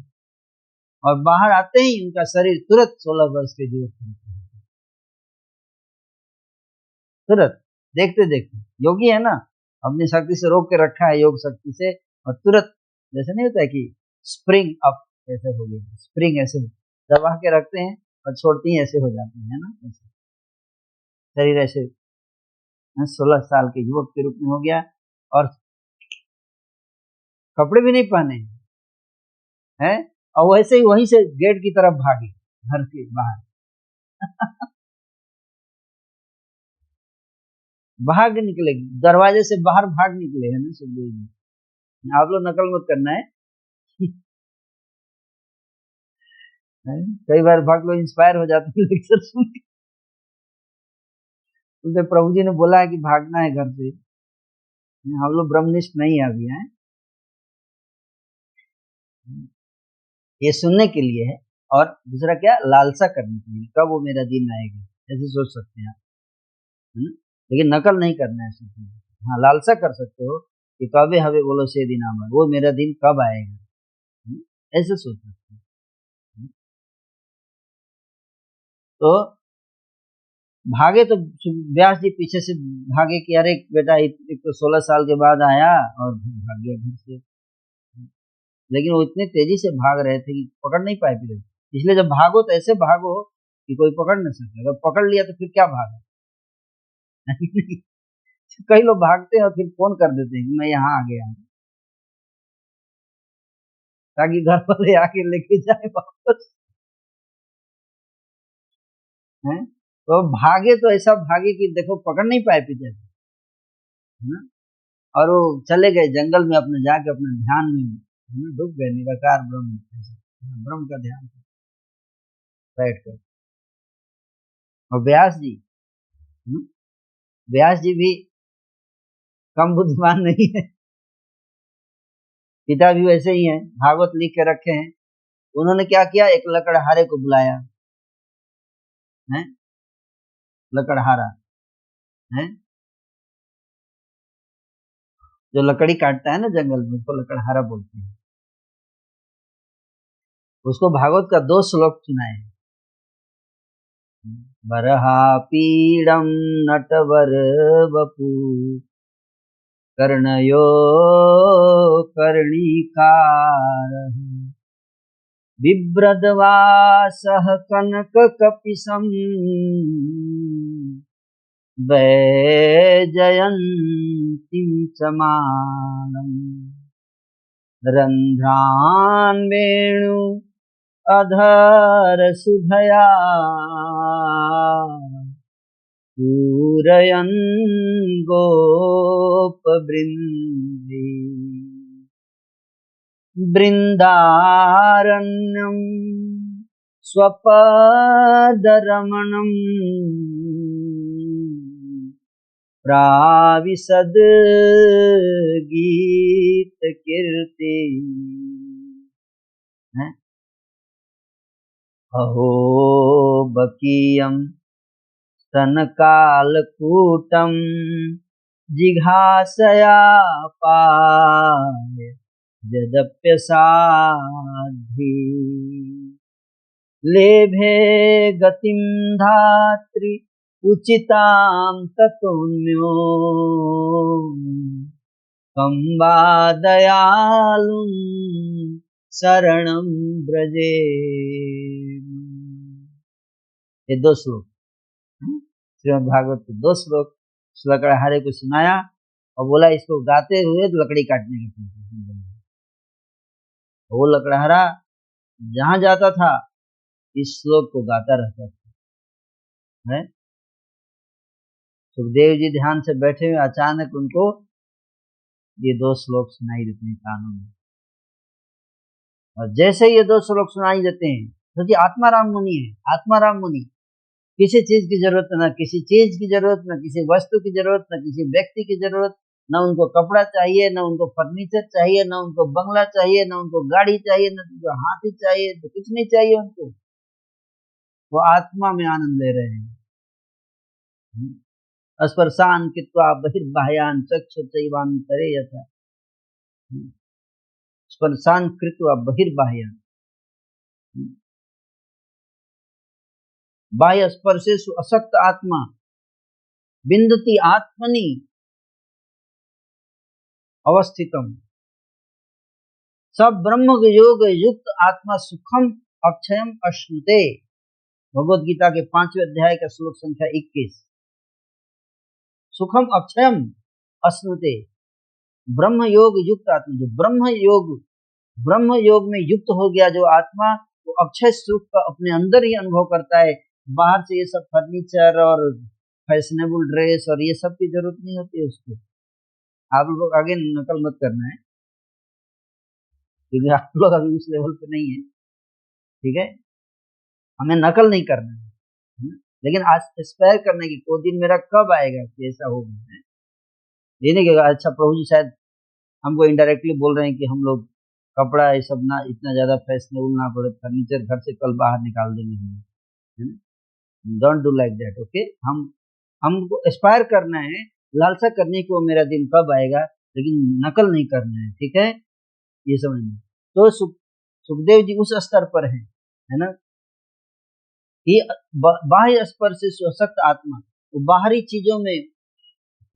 और बाहर आते ही उनका शरीर तुरंत 16 वर्ष के युवक तुरंत। देखते देखते। योगी है ना, अपनी शक्ति से रोक के रखा है, योग शक्ति से, और तुरंत जैसे नहीं होता है कि स्प्रिंग अप ऐसे हो गया, स्प्रिंग ऐसे दबा के रखते हैं और छोड़ते ही ऐसे हो जाते हैं ना, ऐसे शरीर ऐसे 16 साल के युवक के रूप में हो गया, और कपड़े भी नहीं पहने हैं, और वैसे ही वहीं से गेट की तरफ भागे, घर के बाहर भाग निकले, दरवाजे से बाहर भाग निकले है ना सुखदेव जी। आप लोग नकल मत करना है। कई बार भाग लोग इंस्पायर हो जाते हैं लेक्चर सुन के, उनसे प्रभु जी ने बोला है कि भागना है घर से। हम लोग ब्रह्मनिष्ठ नहीं है अभी हैं, ये सुनने के लिए है, और दूसरा क्या, लालसा करने के लिए, कब वो मेरा दिन आएगा ऐसे सोच सकते हैं आप, लेकिन नकल नहीं करना है सब। हाँ, लालसा कर सकते हो कि कबे हवे बोलो से दिन आवा, वो मेरा दिन कब आएगा, ऐसे सोच सकते हैं। तो भागे तो व्यास जी पीछे से भागे कि अरे बेटा एक तो 16 साल के बाद आया और भाग गया घर से, लेकिन वो इतने तेजी से भाग रहे थे कि पकड़ नहीं पाए फिर। इसलिए जब भागो तो ऐसे भागो कि कोई पकड़ न सके, अगर पकड़ लिया तो फिर क्या भागा। कई लोग भागते हैं और फिर फोन कर देते हैं कि मैं यहाँ आ गया हूँ, ताकि घर वाले आके लेके जाए वापस है। तो भागे तो ऐसा भागे कि देखो पकड़ नहीं पाए पीछे से, है ना, और वो चले गए जंगल में, अपने जाके अपने ध्यान में डूब गए, निराकार ब्रह्म, ब्रह्म का ध्यान बैठ कर। और व्यास जी, व्यास जी भी कम बुद्धिमान नहीं है, पिता भी वैसे ही हैं, भागवत लिख के रखे हैं। उन्होंने क्या किया, एक लकड़हारे को बुलाया है, लकड़हारा है जो लकड़ी काटता है ना जंगल में, उसको लकड़हारा बोलते हैं। उसको भागवत का 2 श्लोक सुनाए, बरहा पीड़म नटवर वपु कर्णयो कर्णिकार बिभ्रदवासः कनककपिशम् वैजयन्तीं समानम् रन्ध्रान् वेणु अधर सुधया पूरयन् गोपवृन्दे बृन्दारण्यम् स्वपदरमणम् प्राविशद गीत कीर्ति अहो बकीयम् स्तनकालकूटम् जिघासया पाय यदप्यसाध्वी लेभे गतिं धात्री उचितां ततोऽन्यो कं वा दयालुं शरणं ब्रजे। ये 2 श्लोक श्रीमद् भागवत के 2 श्लोक लकड़हारे को सुनाया और बोला इसको गाते हुए तो लकड़ी काटने के पीछे। वो लकड़हारा जहां जाता था इस श्लोक को गाता रहता था है। सुखदेव जी ध्यान से बैठे हुए, अचानक उनको ये 2 श्लोक सुनाई देते हैं कानों में, और जैसे ये 2 श्लोक सुनाई देते हैं क्योंकि आत्माराम मुनि है, आत्माराम मुनि किसी चीज की जरूरत, न किसी चीज की जरूरत, न किसी वस्तु की जरूरत, न किसी व्यक्ति की जरूरत, न उनको कपड़ा चाहिए, न उनको फर्नीचर चाहिए, न उनको बंगला चाहिए, न उनको गाड़ी चाहिए, न उनको हाथी चाहिए, तो कुछ नहीं चाहिए उनको। वो आत्मा में आनंद ले रहे हैं। स्पर्शान कृत्वा बहिर्बाह्यान चक्षुर्चैवान्तरे यथा, स्पर्शान कृत्वा बहिर्बाह्यान, बाह्य स्पर्शेषु असक्त आत्मा, बिंदति आत्मनि अवस्थितम, सब ब्रह्म योग युक्त आत्मा सुखम अक्षयम अश्नुते। भगवद गीता के 5वें अध्याय का श्लोक संख्या 21। सुखम अक्षयम अश्नुते, ब्रह्म योग युक्त आत्मा, जो ब्रह्म योग में युक्त हो गया जो आत्मा, वो अक्षय सुख का अपने अंदर ही अनुभव करता है। बाहर से ये सब फर्नीचर और फैशनेबल ड्रेस और ये सब की जरूरत नहीं होती है उसको। आप लोग आगे नकल मत करना है, क्योंकि आप लोग अभी उस लेवल पे नहीं है, ठीक है। हमें नकल नहीं करना है, लेकिन आज एस्पायर करने की कोई दिन मेरा कब आएगा कि ऐसा होगा। ये नहीं कहेगा अच्छा प्रभु जी शायद हमको इनडायरेक्टली बोल रहे हैं कि हम लोग कपड़ा ये सब ना इतना ज्यादा फैशनेबल ना पड़े, फर्नीचर घर से कल बाहर निकाल देंगे हम। Don't do like that, okay. हमको एस्पायर करना है, लालसा करने को मेरा दिन कब आएगा, लेकिन नकल नहीं करना है, ठीक है, ये समझना। तो सुखदेव जी उस स्तर पर है ना, कि बाह्य स्पर्श से स्वशक्त आत्मा, वो बाहरी चीजों में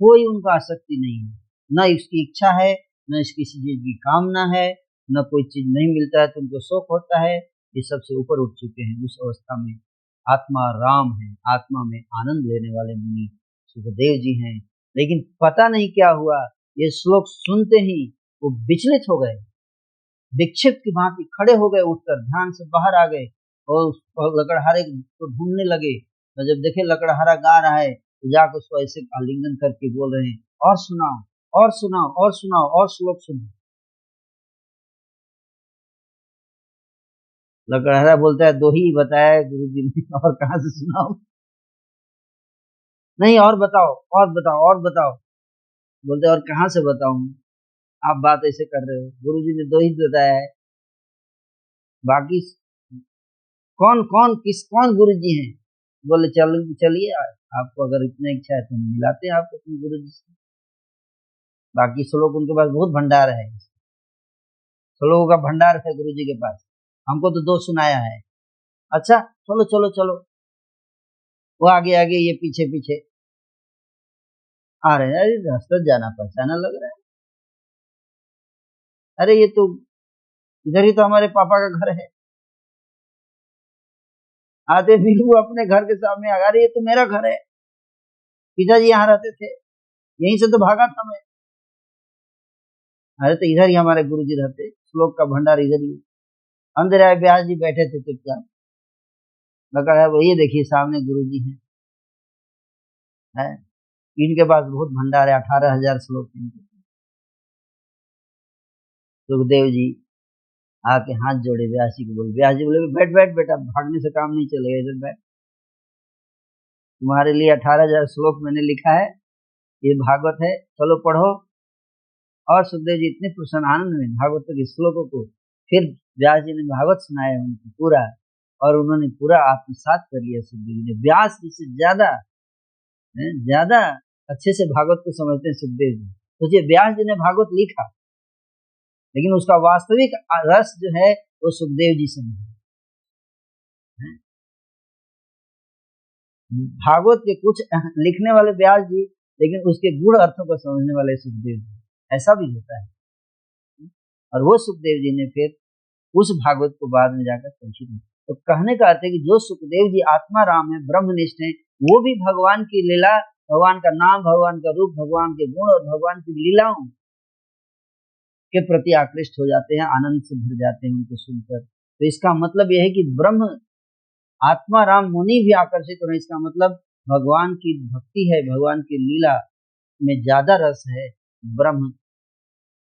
कोई उनका आसक्ति नहीं है, न इसकी इच्छा है, न इसकी किसी चीज की कामना है, न कोई चीज नहीं मिलता है तो उनको शौक होता है। ये सबसे ऊपर उठ चुके हैं, उस अवस्था में आत्मा राम है, आत्मा में आनंद लेने वाले मुनि सुखदेव जी हैं। लेकिन पता नहीं क्या हुआ, ये श्लोक सुनते ही वो विचलित हो गए, विक्षिप्त की भांति खड़े हो गए, उठकर ध्यान से बाहर आ गए और लकड़हारे को ढूंढने लगे। तो जब देखे लकड़हारा गा रहा है तो जाकर उसको ऐसे आलिंगन करके बोल रहे हैं, और सुनाओ और सुनाओ और सुनाओ और श्लोक सुनो। लकड़हारा बोलता है दो ही बताया गुरु जी ने, और कहाँ से सुनाओ, नहीं और बताओ और बताओ और बताओ। बोलते और कहाँ से बताऊं, आप बात ऐसे कर रहे हो, गुरु जी ने दो ही बताया है, बाकी कौन गुरु जी हैं। बोले चलिए आपको अगर इतना इच्छा है तो मिलाते हैं आपको अपने गुरु जी से। बाकी श्लोक उनके पास बहुत भंडार है, श्लोकों का भंडार है गुरु जी के पास, हमको तो दो सुनाया है। अच्छा चलो चलो चलो, वो आगे आगे ये पीछे पीछे आ रहे हैं। अरे रास्ता जाना पहचाना लग रहा है, अरे ये तो इधर ही तो हमारे पापा का घर है। आते बिल्कुल अपने घर के सामने आ, अरे ये तो मेरा घर है, पिताजी यहाँ रहते थे, यहीं से तो भागा था मैं। अरे तो इधर ही हमारे गुरु जी रहते, श्लोक का भंडार इधर ही। अंदर आए व्यास जी बैठे थे चुपचाप, लगा है वो ये देखिए सामने गुरु जी है, इनके पास बहुत भंडार है, 18,000 श्लोक इनके। सुखदेव जी आके हाथ जोड़े व्यास जी को, बोले व्यास जी बोले बैठ बैठ बेटा, भागने से काम नहीं चलेगा, इधर बैठ, तुम्हारे लिए 18,000 श्लोक मैंने लिखा है, ये भागवत है, चलो पढ़ो। और सुखदेव जी इतने प्रसन्न आनंद में भागवत के श्लोकों को, फिर व्यास जी ने भागवत सुनाया उनको पूरा, और उन्होंने पूरा आत्मसात कर लिया। सुखदेव जी ने, व्यास जी से ज्यादा अच्छे से भागवत को समझते हैं सुखदेव जी। सोचिए व्यास जी ने भागवत लिखा, लेकिन उसका वास्तविक रस जो है वो सुखदेव जी समझे। भागवत के कुछ लिखने वाले व्यास जी, लेकिन उसके गूढ़ अर्थों को समझने वाले सुखदेव जी, ऐसा भी होता है। और वो सुखदेव जी ने फिर उस भागवत को बाद में जाकर संचित। तो कहने का अर्थ है कि जो सुखदेव जी आत्मा राम है, ब्रह्मनिष्ठ है, वो भी भगवान की लीला, भगवान का नाम, भगवान का रूप, भगवान के गुण और भगवान की लीलाओं के प्रति आकृष्ट हो जाते हैं, आनंद से भर जाते हैं उनको सुनकर। तो इसका मतलब यह है कि ब्रह्म आत्मा राम मुनि भी आकर्षित हो रहे, इसका मतलब भगवान की भक्ति है, भगवान की लीला में ज्यादा रस है।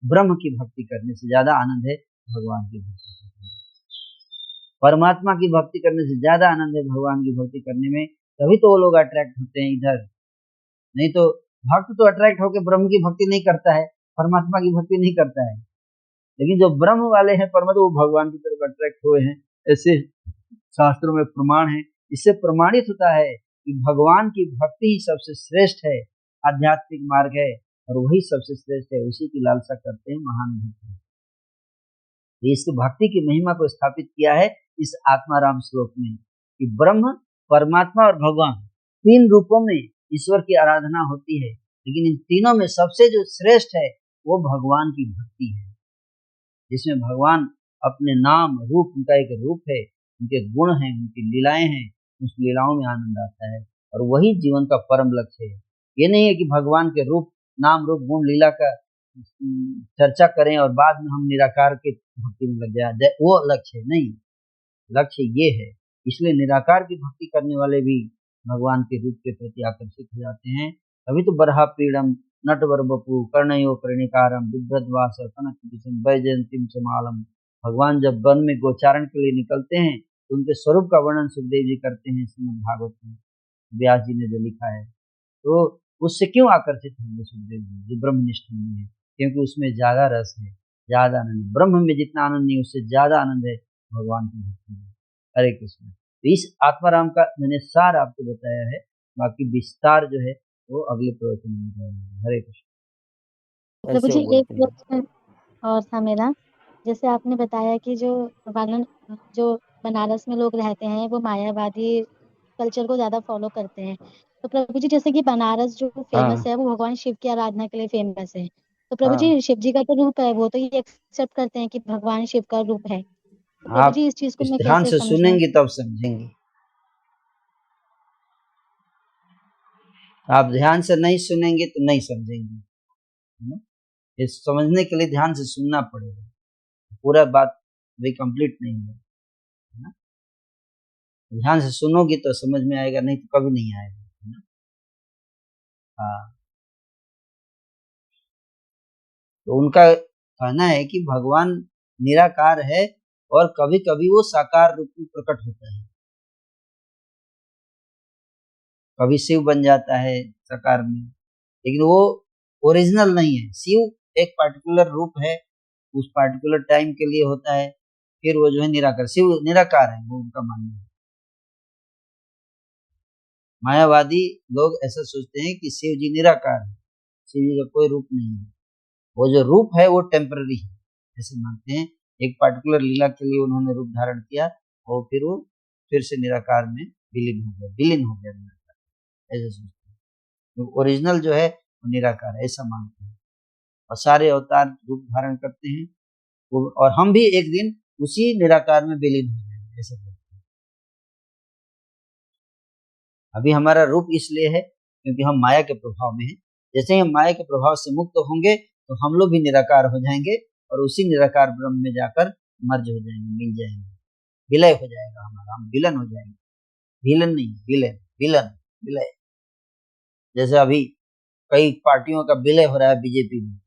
ब्रह्म की भक्ति करने से ज्यादा आनंद है भगवान की भक्ति करने में, परमात्मा की भक्ति करने से ज्यादा आनंद है भगवान की भक्ति करने में। तभी तो वो लोग अट्रैक्ट होते हैं इधर, नहीं तो भक्त तो अट्रैक्ट होकर ब्रह्म की भक्ति नहीं करता है, परमात्मा की भक्ति नहीं करता है। लेकिन जो ब्रह्म वाले हैं परमात्मा, वो भगवान की तरफ अट्रैक्ट हुए हैं, ऐसे शास्त्रों में प्रमाण है। इससे प्रमाणित होता है कि भगवान की भक्ति ही सबसे श्रेष्ठ है, आध्यात्मिक मार्ग है, और वही सबसे श्रेष्ठ है, उसी की लालसा करते हैं महान भक्त। इस भक्ति की महिमा को स्थापित किया है इस आत्माराम श्लोक में, कि ब्रह्म, परमात्मा और भगवान तीन रूपों में ईश्वर की आराधना होती है, लेकिन इन तीनों में सबसे जो श्रेष्ठ है वो भगवान की भक्ति है, जिसमें भगवान अपने नाम रूप, उनका एक रूप है, उनके गुण हैं, उनकी लीलाएं हैं, उस लीलाओं में आनंद आता है और वही जीवन का परम लक्ष्य है। ये नहीं है कि भगवान के रूप, नाम रूप, गुण, लीला का चर्चा करें और बाद में हम निराकार के भक्ति में लग जाए, वो लक्ष्य नहीं। लक्ष्य ये है, इसलिए निराकार की भक्ति करने वाले भी भगवान के रूप के प्रति आकर्षित हो जाते हैं। अभी तो बरहा पीड़म नटवर बपू कर्णयो कर्णिकारम बिभ्रद्वास कनक वैजयंतीम समालम। भगवान जब वन में गोचारण के लिए निकलते हैं तो उनके स्वरूप का वर्णन सुखदेव जी करते हैं श्रीमद् भागवत में, व्यास जी ने जो लिखा है। तो उससे क्यों आकर्षित होंगे सुखदेव जी, जो ब्रह्मनिष्ठ नहीं है? क्योंकि उसमें ज्यादा रस है, ज्यादा आनंद। ब्रह्म में जितना आनंद नहीं, उससे ज्यादा आनंद है भगवान की भक्ति में। हरे कृष्ण। तो इस आत्माराम का मैंने सार आपको बताया है, बाकी विस्तार जो है वो अगले प्रवचन में बताएंगे। हरे कृष्ण। प्रभु ऐसे जी, वो एक बोलते हैं। प्रश्न और था मेरा। जैसे आपने बताया कि जो बनारस में लोग रहते हैं वो मायावादी कल्चर को ज्यादा फॉलो करते हैं। तो प्रभु जी, जैसे कि बनारस जो फेमस हाँ है वो भगवान शिव की आराधना के लिए फेमस है। तो प्रभु हाँ, जी, शिव जी का तो रूप है, वो तो ये एक्सेप्ट करते हैं कि भगवान शिव का रूप है। तो प्रभु आप जी, इस चीज को इस मैं ध्यान कैसे से समझूं? सुनेंगे तब समझेंगे। आप ध्यान से नहीं सुनेंगे तो नहीं समझेंगे, है ना? इस समझने के लिए ध्यान से सुनना पड़ेगा, पूरा बात भी कंप्लीट नहीं है ना। ध्यान से सुनोगे तो समझ में आएगा, नहीं तो कभी नहीं आएगा, है ना। हाँ, तो उनका कहना है कि भगवान निराकार है और कभी कभी वो साकार रूप में प्रकट होता है, कभी शिव बन जाता है साकार में, लेकिन वो ओरिजिनल नहीं है। शिव एक पार्टिकुलर रूप है, उस पार्टिकुलर टाइम के लिए होता है, फिर वो जो है निराकार, शिव निराकार है, वो उनका मानना है। मायावादी लोग ऐसा सोचते हैं कि शिव जी निराकार है, शिव जी का कोई रूप नहीं है, वो जो रूप है वो टेम्पररी है, ऐसे मानते हैं। एक पार्टिकुलर लीला के लिए उन्होंने रूप धारण किया और फिर वो फिर से निराकार में विलीन हो गया निराकार, ऐसे सोचते हैं। तो ओरिजिनल जो है वो निराकार है, ऐसा मानते हैं, और सारे अवतार रूप धारण करते हैं और हम भी एक दिन उसी निराकार में विलीन हो जाएंगे, ऐसा बोलते हैं। अभी हमारा रूप इसलिए है क्योंकि हम माया के प्रभाव में हैं। जैसे ही हम माया के प्रभाव से मुक्त होंगे तो हम लोग भी निराकार हो जाएंगे और उसी निराकार ब्रह्म में जाकर मर्ज हो जाएंगे, मिल जाएंगे, विलय हो जाएगा हमारा, हम विलन हो जाएंगे। विलन नहीं, विलय, विलन, विलय। जैसे अभी कई पार्टियों का विलय हो रहा है बीजेपी में,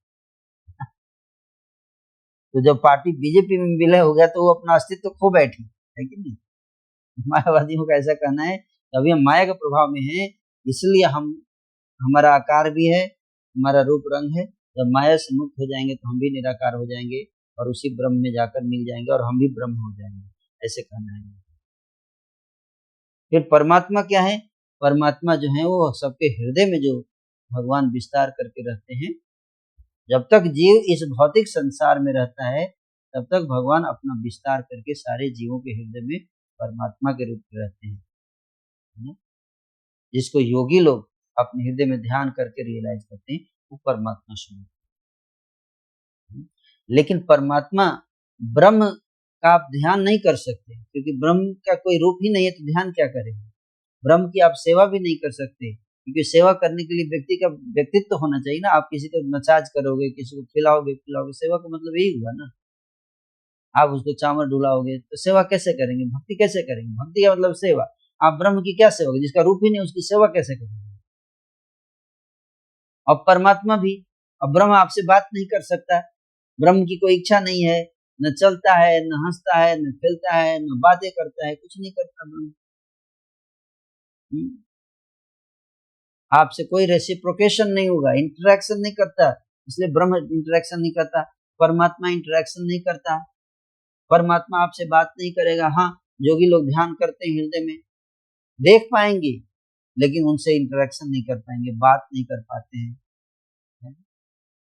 तो जब पार्टी बीजेपी में विलय हो गया तो वो अपना अस्तित्व खो बैठी, है कि नहीं? मायावादियों का ऐसा कहना है अभी हम माया के प्रभाव में हैं, इसलिए हम, हमारा आकार भी है, हमारा रूप रंग है। जब माया से मुक्त हो जाएंगे तो हम भी निराकार हो जाएंगे और उसी ब्रह्म में जाकर मिल जाएंगे और हम भी ब्रह्म हो जाएंगे, ऐसे कहना है। फिर परमात्मा क्या है? परमात्मा जो है वो सबके हृदय में जो भगवान विस्तार करके रहते हैं। जब तक जीव इस भौतिक संसार में रहता है तब तक भगवान अपना विस्तार करके सारे जीवों के हृदय में परमात्मा के रूप में रहते हैं। जिसको योगी लोग अपने हृदय में ध्यान करके रियलाइज करते हैं वो परमात्मा स्वरूप। लेकिन परमात्मा ब्रह्म का आप ध्यान नहीं कर सकते, क्योंकि ब्रह्म का कोई रूप ही नहीं है, तो ध्यान क्या करेंगे? ब्रह्म की आप सेवा भी नहीं कर सकते, क्योंकि सेवा करने के लिए व्यक्ति का व्यक्तित्व होना चाहिए ना। आप किसी को मसाज करोगे, किसी को खिलाओगे पिलाओगे, सेवा का मतलब यही हुआ ना। आप उसको चावल ढुलाओगे तो सेवा कैसे करेंगे? भक्ति कैसे करेंगे? भक्ति का मतलब सेवा। आप ब्रह्म की क्या सेवा, जिसका रूप ही नहीं उसकी सेवा कैसे करेंगे? और परमात्मा भी, अब ब्रह्म आपसे बात नहीं कर सकता, ब्रह्म की कोई इच्छा नहीं है, न चलता है, न हंसता है, न खेलता है, न बातें करता है, कुछ नहीं करता ब्रह्म। आपसे कोई रेसिप्रोकेशन नहीं होगा, इंटरेक्शन नहीं करता, इसलिए ब्रह्म इंटरेक्शन नहीं करता। परमात्मा इंटरेक्शन नहीं करता, परमात्मा आपसे बात नहीं करेगा। हाँ, जोगी लोग ध्यान करते हैं, हृदय में देख पाएंगे, लेकिन उनसे इंटरेक्शन नहीं कर पाएंगे, बात नहीं कर पाते हैं।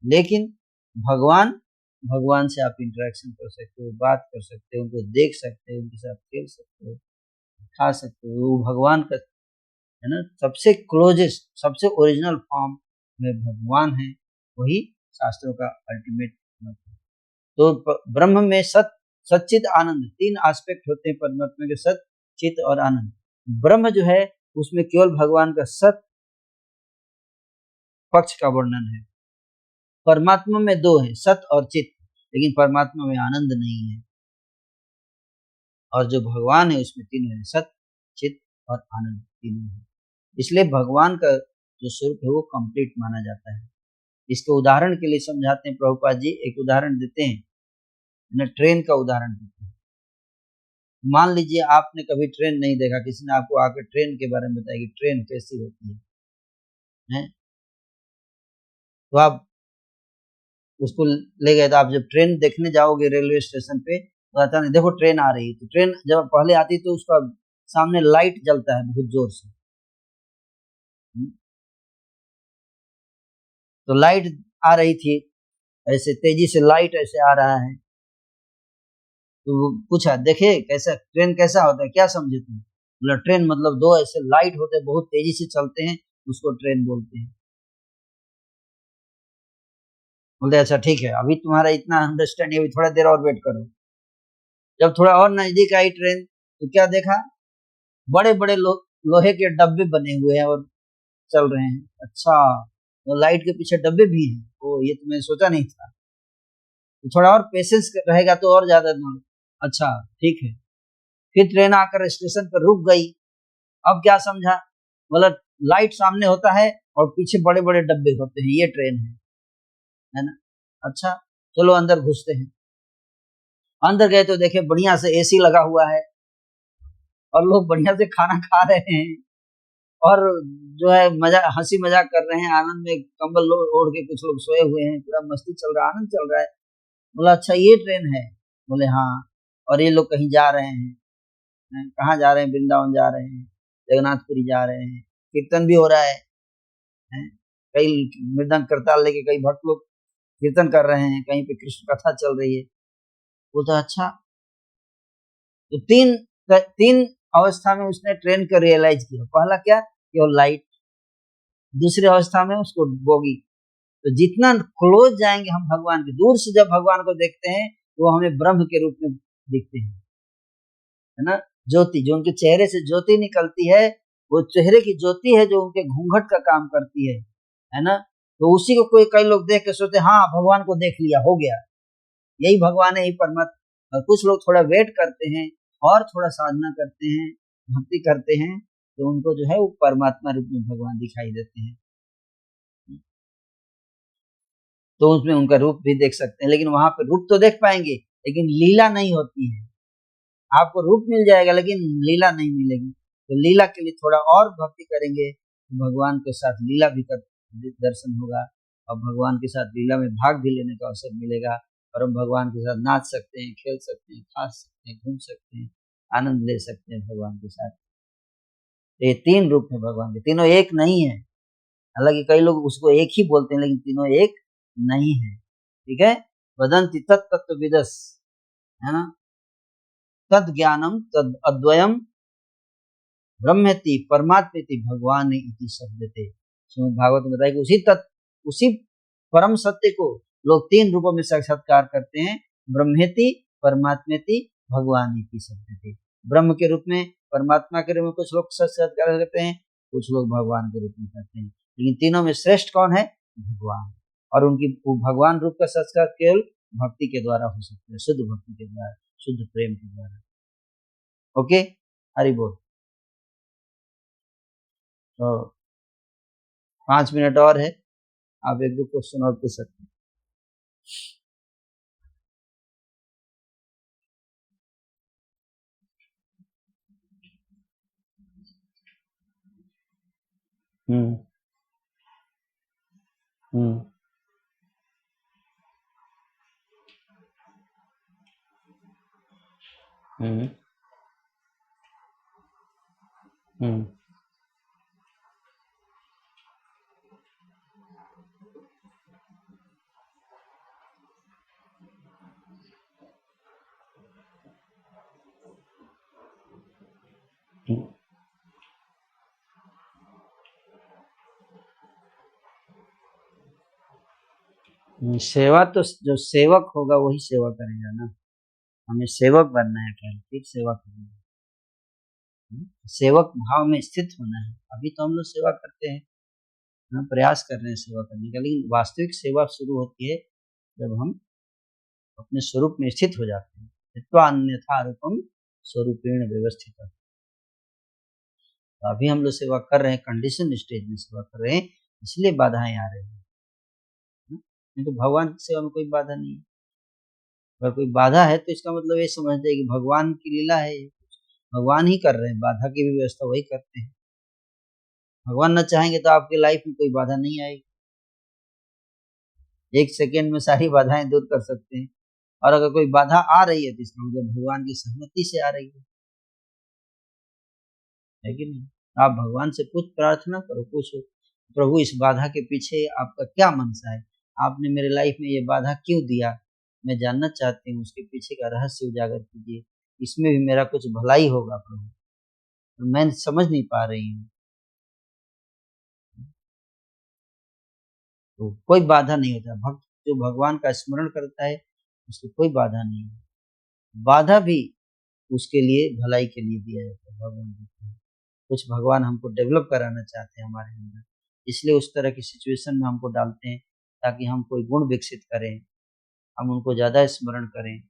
लेकिन भगवान, भगवान से आप इंटरेक्शन कर सकते हो, बात कर सकते हो, उनको देख सकते हो, उनके साथ खेल सकते हो, खा सकते हो, वो भगवान का है ना, सबसे क्लोजेस्ट, सबसे ओरिजिनल फॉर्म में भगवान है, वही शास्त्रों का अल्टीमेट मत है। तो ब्रह्म में सच्चित आनंद, तीन एस्पेक्ट होते हैं परमात्मा के, सत, चित और आनंद। ब्रह्म जो है उसमें केवल भगवान का सत पक्ष का वर्णन है। परमात्मा में दो है, सत और चित, लेकिन परमात्मा में आनंद नहीं है। और जो भगवान है उसमें तीनों है, सत, चित और आनंद, तीनों है। इसलिए भगवान का जो स्वरूप है वो कंप्लीट माना जाता है। इसके उदाहरण के लिए समझाते हैं प्रभुपाद जी, एक उदाहरण देते हैं ना, ट्रेन का उदाहरण देते हैं। मान लीजिए आपने कभी ट्रेन नहीं देखा, किसी ने आपको आकर ट्रेन के बारे में बताया कि ट्रेन कैसी होती है? तो आप उसको ले गए, तो आप जब ट्रेन देखने जाओगे रेलवे स्टेशन पे, तो अचानक देखो ट्रेन आ रही है, तो ट्रेन जब पहले आती तो उसका सामने लाइट जलता है बहुत जोर से। तो लाइट आ रही थी, ऐसे तेजी से लाइट ऐसे आ रहा है, तो वो पूछा देखे कैसा ट्रेन कैसा होता है, क्या समझे तुम? बोला ट्रेन मतलब दो ऐसे लाइट होते हैं, बहुत तेजी से चलते हैं, उसको ट्रेन बोलते हैं। बोलते अच्छा ठीक है, अभी तुम्हारा इतना अंडरस्टैंडिंग, अभी थोड़ा देर और वेट करो। जब थोड़ा और नजदीक आई ट्रेन, तो क्या देखा? बड़े बड़े लोहे के डब्बे बने हुए हैं और चल रहे हैं। अच्छा, तो लाइट के पीछे डब्बे भी हैं, ओ ये तो मैंने सोचा नहीं था। तो थोड़ा और पेशेंस रहेगा तो और ज्यादा नॉलेज। अच्छा ठीक है, फिर ट्रेन आकर स्टेशन पर रुक गई। अब क्या समझा? मतलब लाइट सामने होता है और पीछे बड़े बड़े डब्बे होते हैं, ये ट्रेन है ना? अच्छा चलो अंदर घुसते हैं। अंदर गए तो देखे बढ़िया से एसी लगा हुआ है और लोग बढ़िया से खाना खा रहे हैं और जो है मजा, हंसी मजाक कर रहे हैं, आनंद में कंबल ओढ़ के कुछ लोग सोए हुए हैं, पूरा मस्ती चल रहा है, आनंद चल रहा है। बोला अच्छा ये ट्रेन है? बोले हाँ। और ये लोग कहीं जा रहे हैं, कहाँ जा रहे हैं? वृंदावन जा रहे हैं, जगन्नाथपुरी जा रहे हैं, कीर्तन भी हो रहा है, कई मृदंग करताल लेके कई भक्त लोग कीर्तन कर रहे हैं, कहीं पे कृष्ण कथा चल रही है। वो तो अच्छा, तो तीन तीन अवस्था में उसने ट्रेन को रियलाइज किया। पहला क्या? केवल लाइट। दूसरी अवस्था में उसको बोगी। तो जितना क्लोज जाएंगे हम भगवान के, दूर से जब भगवान को देखते हैं तो वो हमें ब्रह्म के रूप में दिखते हैं, है ना? ज्योति, जो उनके चेहरे से ज्योति निकलती है, वो चेहरे की ज्योति है जो उनके घूंघट का काम करती है ना? तो उसी को कोई कई लोग देख के सोचते हाँ भगवान को देख लिया, हो गया, यही भगवान है, यही परमात्मा। कुछ लोग थोड़ा वेट करते हैं और थोड़ा साधना करते हैं, भक्ति करते हैं, तो उनको जो है वो परमात्मा रूप में भगवान दिखाई देते हैं, तो उसमें उनका रूप भी देख सकते हैं। लेकिन वहां पर रूप तो देख पाएंगे, लेकिन लीला नहीं होती है। आपको रूप मिल जाएगा लेकिन लीला नहीं मिलेगी। तो लीला के लिए थोड़ा और भक्ति करेंगे तो भगवान के साथ लीला भी कर दर्शन होगा, और भगवान के साथ लीला में भाग भी लेने का अवसर मिलेगा, और हम भगवान के साथ नाच सकते हैं, खेल सकते हैं, खा सकते हैं, घूम सकते हैं, आनंद ले सकते हैं भगवान के साथ। तो ये तीन रूप है भगवान के, तीनों एक नहीं है। हालांकि कई लोग उसको एक ही बोलते हैं, लेकिन तीनों एक नहीं है। ठीक है, वदंति तत्तत्त्वविदस्, है ना? तद ज्ञानम तद अद्वयम ब्रह्मेति परमात्मेति भगवान इति शब्दते। श्रीमद् भागवत में बताया कि उसी परम सत्य को लोग तीन रूपों में साक्षात्कार करते हैं, ब्रह्मेति परमात्मेति भगवान इति शब्दते। ब्रह्म के रूप में, परमात्मा के रूप में कुछ लोग साक्षात्कार करते हैं, कुछ लोग भगवान के रूप में करते हैं, लेकिन तीनों में श्रेष्ठ कौन है? भगवान। और उनकी भगवान रूप का साक्षात्कार केवल भक्ति के द्वारा हो सकता है, शुद्ध भक्ति के द्वारा, शुद्ध प्रेम के द्वारा। ओके, हरि बोल। तो 5 मिनट और है, आप एक दो क्वेश्चन और पूछ सकते हैं। हम्म हम्म हम्म हम्म सेवा तो जो सेवक होगा वही सेवा करेगा ना। हमें सेवक बनना है, क्या फिर सेवा करनी है। सेवक भाव में स्थित होना है। अभी तो हम लोग सेवा करते हैं, हम प्रयास कर रहे हैं सेवा करने का, लेकिन वास्तविक सेवा शुरू होती है जब हम अपने स्वरूप में स्थित हो जाते हैं। तो अन्यथा रूपम स्वरूपेण व्यवस्थित। तो अभी हम लोग सेवा कर रहे हैं, कंडीशन स्टेज में सेवा कर रहे हैं, इसलिए बाधाएं आ रही हैं। नहीं तो भगवान की सेवा में कोई बाधा नहीं है। अगर कोई बाधा है तो इसका मतलब ये समझते हैं कि भगवान की लीला है, भगवान ही कर रहे हैं, बाधा की भी व्यवस्था वही करते हैं। भगवान न चाहेंगे तो आपके लाइफ में कोई बाधा नहीं आएगी, एक सेकेंड में सारी बाधाएं दूर कर सकते हैं। और अगर कोई बाधा आ रही है तो इसका मतलब भगवान की सहमति से आ रही है कि नहीं। आप भगवान से कुछ प्रार्थना करो, पूछो प्रभु इस बाधा के पीछे आपका क्या मनसा है, आपने मेरे लाइफ में ये बाधा क्यों दिया, मैं जानना चाहती हूँ, उसके पीछे का रहस्य उजागर कीजिए, इसमें भी मेरा कुछ भलाई होगा प्रभु, तो मैं समझ नहीं पा रही हूँ। तो कोई बाधा नहीं होता, भक्त जो भगवान का स्मरण करता है उसको कोई बाधा नहीं है। बाधा भी उसके लिए भलाई के लिए दिया जाता है भगवान जी को। कुछ भगवान हमको डेवलप कराना चाहते हैं हमारे अंदर, इसलिए उस तरह की सिचुएशन में हमको डालते हैं ताकि हम कोई गुण विकसित करें, हम उनको ज़्यादा स्मरण करें,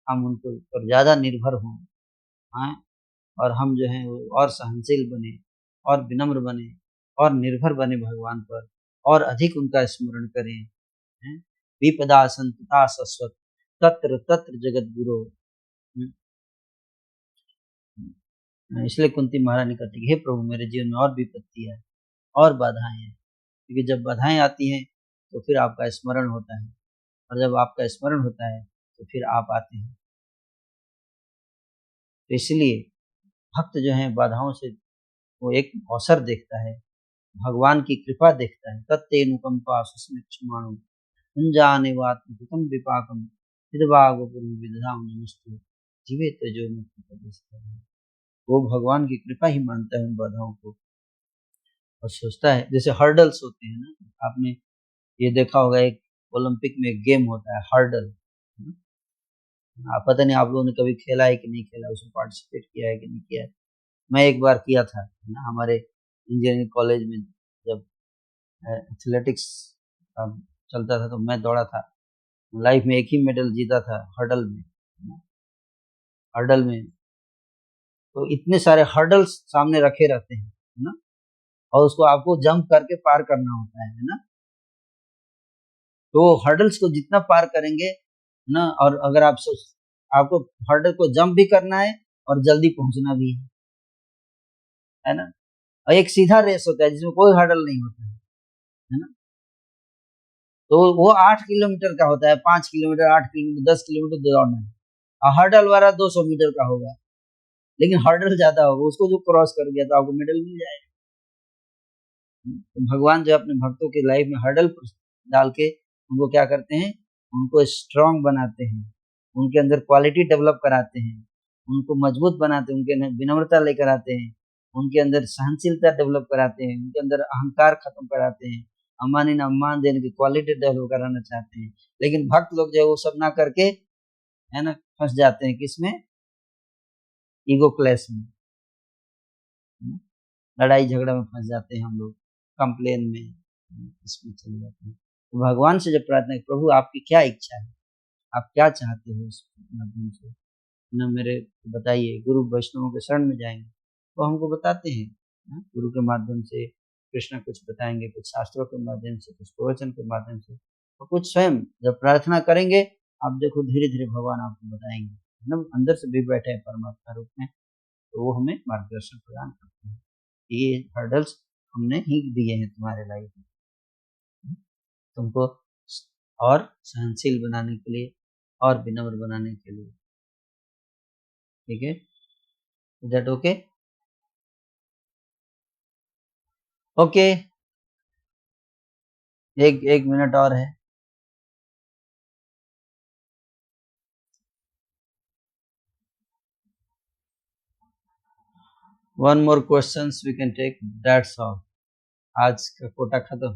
हम उनको पर ज़्यादा निर्भर हों। हाँ, और हम जो है और सहनशील बने और विनम्र बने और निर्भर बने भगवान पर, और अधिक उनका स्मरण करें। विपदा संतता शाश्वत तत्र तत्र जगत गुरु। इसलिए कुंती महारानी कहती है, हे प्रभु मेरे जीवन में और विपत्ति है और बाधाएं हैं, क्योंकि जब बाधाएं आती हैं तो फिर आपका स्मरण होता है, और जब आपका स्मरण होता है तो फिर आप आते हैं। तो इसलिए भक्त जो है बाधाओं से वो एक अवसर देखता है, भगवान की कृपा देखता है। तत्तेनुकंपा सुस्मित क्षमाणु कुंजाने वात्म विपाकम विदभागपुरम विदधाम नमस्तु जीवे तेजो मुक्ति प्रदेश। वो भगवान की कृपा ही मानता है उन बाधाओं को, और सोचता है जैसे हर्डल्स होते हैं ना, आपने ये देखा होगा एक ओलंपिक में एक गेम होता है हर्डल। आप पता नहीं आप लोगों ने कभी खेला है कि नहीं खेला, उसमें पार्टिसिपेट किया है कि नहीं किया है। मैं एक बार किया था ना, हमारे इंजीनियरिंग कॉलेज में जब एथलेटिक्स चलता था तो मैं दौड़ा था, लाइफ में एक ही मेडल जीता था हर्डल में। हर्डल में तो इतने सारे हर्डल्स सामने रखे रहते हैं ना, और उसको आपको जंप करके पार करना होता है ना। तो हर्डल्स को जितना पार करेंगे ना, और अगर आपको हर्डल को जंप भी करना है और जल्दी पहुंचना भी है ना। और एक सीधा रेस होता है जिसमें कोई हर्डल नहीं होता है ना। तो वो 8 किलोमीटर का होता है, 5 किलोमीटर, 8 किलोमीटर, 10 किलोमीटर दौड़ना है, और हर्डल वाला 200 मीटर का होगा, लेकिन हर्डल ज्यादा होगा, उसको जो क्रॉस कर गया तो आपको मेडल मिल जाएगा। तो भगवान जो अपने भक्तों की लाइफ में हर्डल डाल के उनको क्या करते हैं, उनको स्ट्रांग बनाते हैं, उनके अंदर क्वालिटी डेवलप कराते हैं, उनको मजबूत बनाते हैं, उनके अंदर विनम्रता लेकर आते हैं, उनके अंदर सहनशीलता डेवलप कराते हैं, उनके अंदर अहंकार खत्म कराते हैं, अम्मानी न सम्मान देने की क्वालिटी डेवलप कराना चाहते हैं। लेकिन भक्त लोग जो है वो सब ना करके है ना फंस जाते हैं किसमें, ईगो क्लैश में, लड़ाई झगड़ा में फंस जाते हैं हम लोग, कंप्लेन में, इसमें चले जाते हैं। तो भगवान से जब प्रार्थना है, प्रभु आपकी क्या इच्छा है, आप क्या चाहते हो इस माध्यम से ना, मेरे बताइए। गुरु वैष्णवों के शरण में जाएंगे तो हमको बताते हैं ना, गुरु के माध्यम से कृष्ण कुछ बताएंगे, कुछ शास्त्रों के माध्यम से, कुछ प्रवचन के माध्यम से, तो कुछ स्वयं जब प्रार्थना करेंगे आप देखो धीरे धीरे भगवान आपको बताएंगे, ना अंदर से भी बैठे हैं परमात्मा रूप में, तो वो हमें मार्गदर्शन प्रदान करते हैं। ये हर्डल्स हमने ही दिए हैं तुम्हारे लाइफ में, तुमको और सहनशील बनाने के लिए और विनम्र बनाने के लिए। ठीक है, इज दैट ओके? ओके, एक मिनट और है। One more questions we can take, that's all. आज का कोटा खत्म।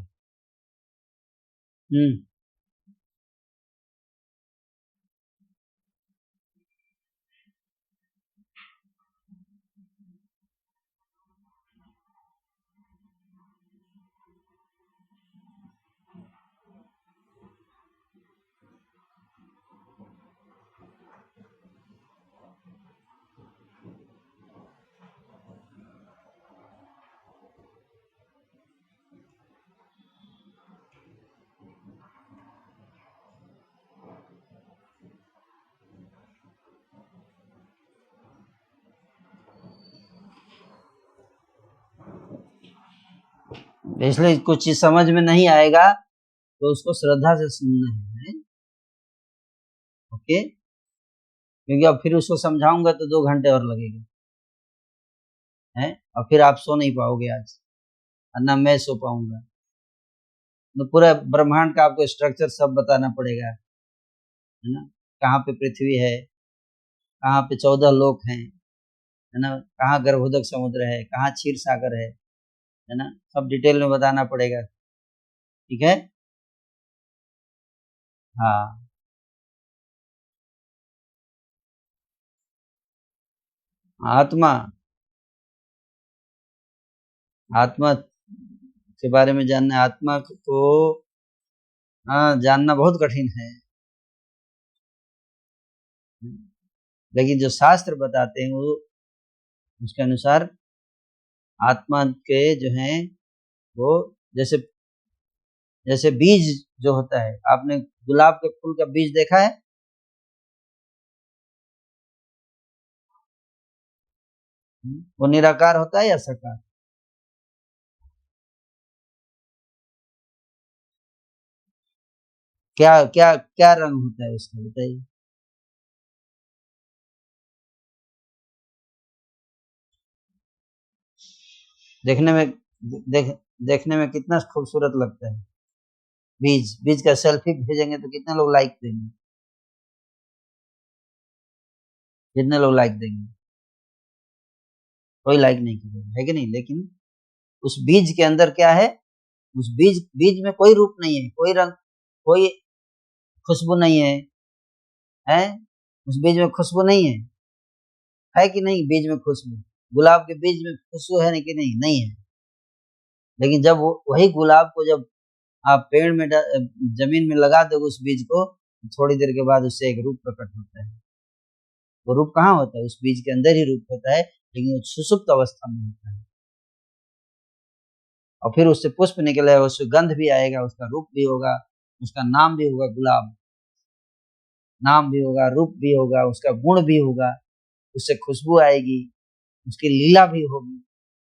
इसलिए कुछ चीज समझ में नहीं आएगा तो उसको श्रद्धा से सुनना है। ओके, क्योंकि अब फिर उसको समझाऊंगा तो 2 घंटे और लगेगा है, और फिर आप सो नहीं पाओगे आज, और ना मैं सो पाऊंगा। तो पूरा ब्रह्मांड का आपको स्ट्रक्चर सब बताना पड़ेगा, है ना, कहाँ पे पृथ्वी है, कहाँ पे 14 लोक हैं, है ना, कहाँ गर्भोदक समुद्र है, कहाँ क्षीर सागर है ना, सब डिटेल में बताना पड़ेगा। ठीक है, हाँ। आत्मा, आत्मा के बारे में जानना, आत्मा को जानना बहुत कठिन है, लेकिन जो शास्त्र बताते हैं वो उसके अनुसार आत्मा के जो हैं वो जैसे जैसे बीज जो होता है, आपने गुलाब के फूल का बीज देखा है? वो निराकार होता है या साकार? क्या क्या क्या रंग होता है उसका, बताइए। देखने में देखने में कितना खूबसूरत लगता है। बीज बीज का सेल्फी भेजेंगे तो कितने लोग लाइक देंगे? कितने लोग लाइक देंगे? कोई लाइक नहीं करेगा, है कि नहीं? लेकिन उस बीज के अंदर क्या है? उस बीज बीज में कोई रूप नहीं है, कोई रंग, कोई खुशबू नहीं है, है? उस बीज में खुशबू नहीं है कि नहीं? बीज में खुशबू, गुलाब के बीज में खुशबू है कि नहीं? नहीं है। लेकिन जब वही गुलाब को जब आप पेड़ में जमीन में लगा दोगे उस बीज को, थोड़ी देर के बाद उससे एक रूप प्रकट होता है। वो रूप कहाँ होता है? उस बीज के अंदर ही रूप होता है, लेकिन वो सुसुप्त अवस्था में होता है। और फिर उससे पुष्प निकलेगा, उससे गंध भी आएगा, उसका रूप भी होगा, उसका नाम भी होगा गुलाब, नाम भी होगा, रूप भी होगा, उसका गुण भी होगा, उससे खुशबू आएगी, उसकी लीला भी होगी,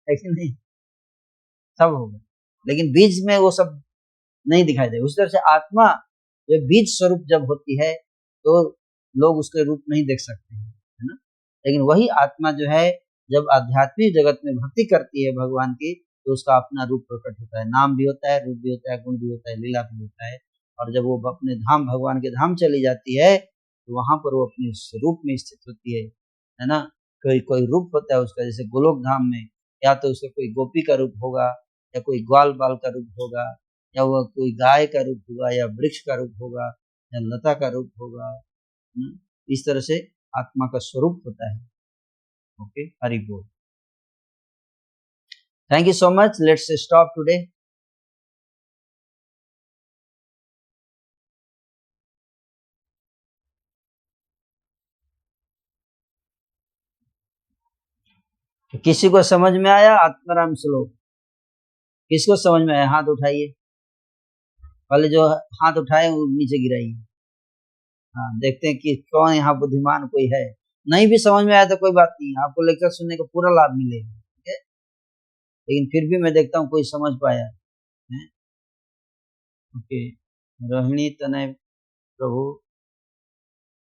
है कि नहीं? सब होगा। लेकिन बीज में वो सब नहीं दिखाई दे। उस तरह से आत्मा जो बीज स्वरूप जब होती है तो लोग उसके रूप नहीं देख सकते हैं, है ना। लेकिन वही आत्मा जो है जब आध्यात्मिक जगत में भक्ति करती है भगवान की, तो उसका अपना रूप प्रकट होता है, नाम भी होता है, रूप भी होता है, गुण भी होता है, लीला भी होता है। और जब वो अपने धाम, भगवान के धाम चली जाती है, तो वहां पर वो अपने रूप में स्थित होती है ना। कोई कोई रूप होता है उसका, जैसे गोलोक धाम में या तो उसका कोई गोपी का रूप होगा, या कोई ग्वाल बाल का रूप होगा, या वह कोई गाय का रूप होगा, या वृक्ष का रूप होगा, या लता का रूप होगा। इस तरह से आत्मा का स्वरूप होता है। ओके, हरि बोल। Thank you so much, let's stop today. किसी को समझ में आया आत्माराम श्लोक? किसको समझ में आया? हाथ उठाइए, पहले जो हाथ उठाए वो नीचे गिराइए। हाँ, देखते हैं कि कौन यहाँ बुद्धिमान कोई है। नहीं भी समझ में आया तो कोई बात नहीं, आपको लेक्चर सुनने का पूरा लाभ मिलेगा, ठीक है। लेकिन फिर भी मैं देखता हूँ कोई समझ पाया है। ओके, रोहिणी तनय प्रभु,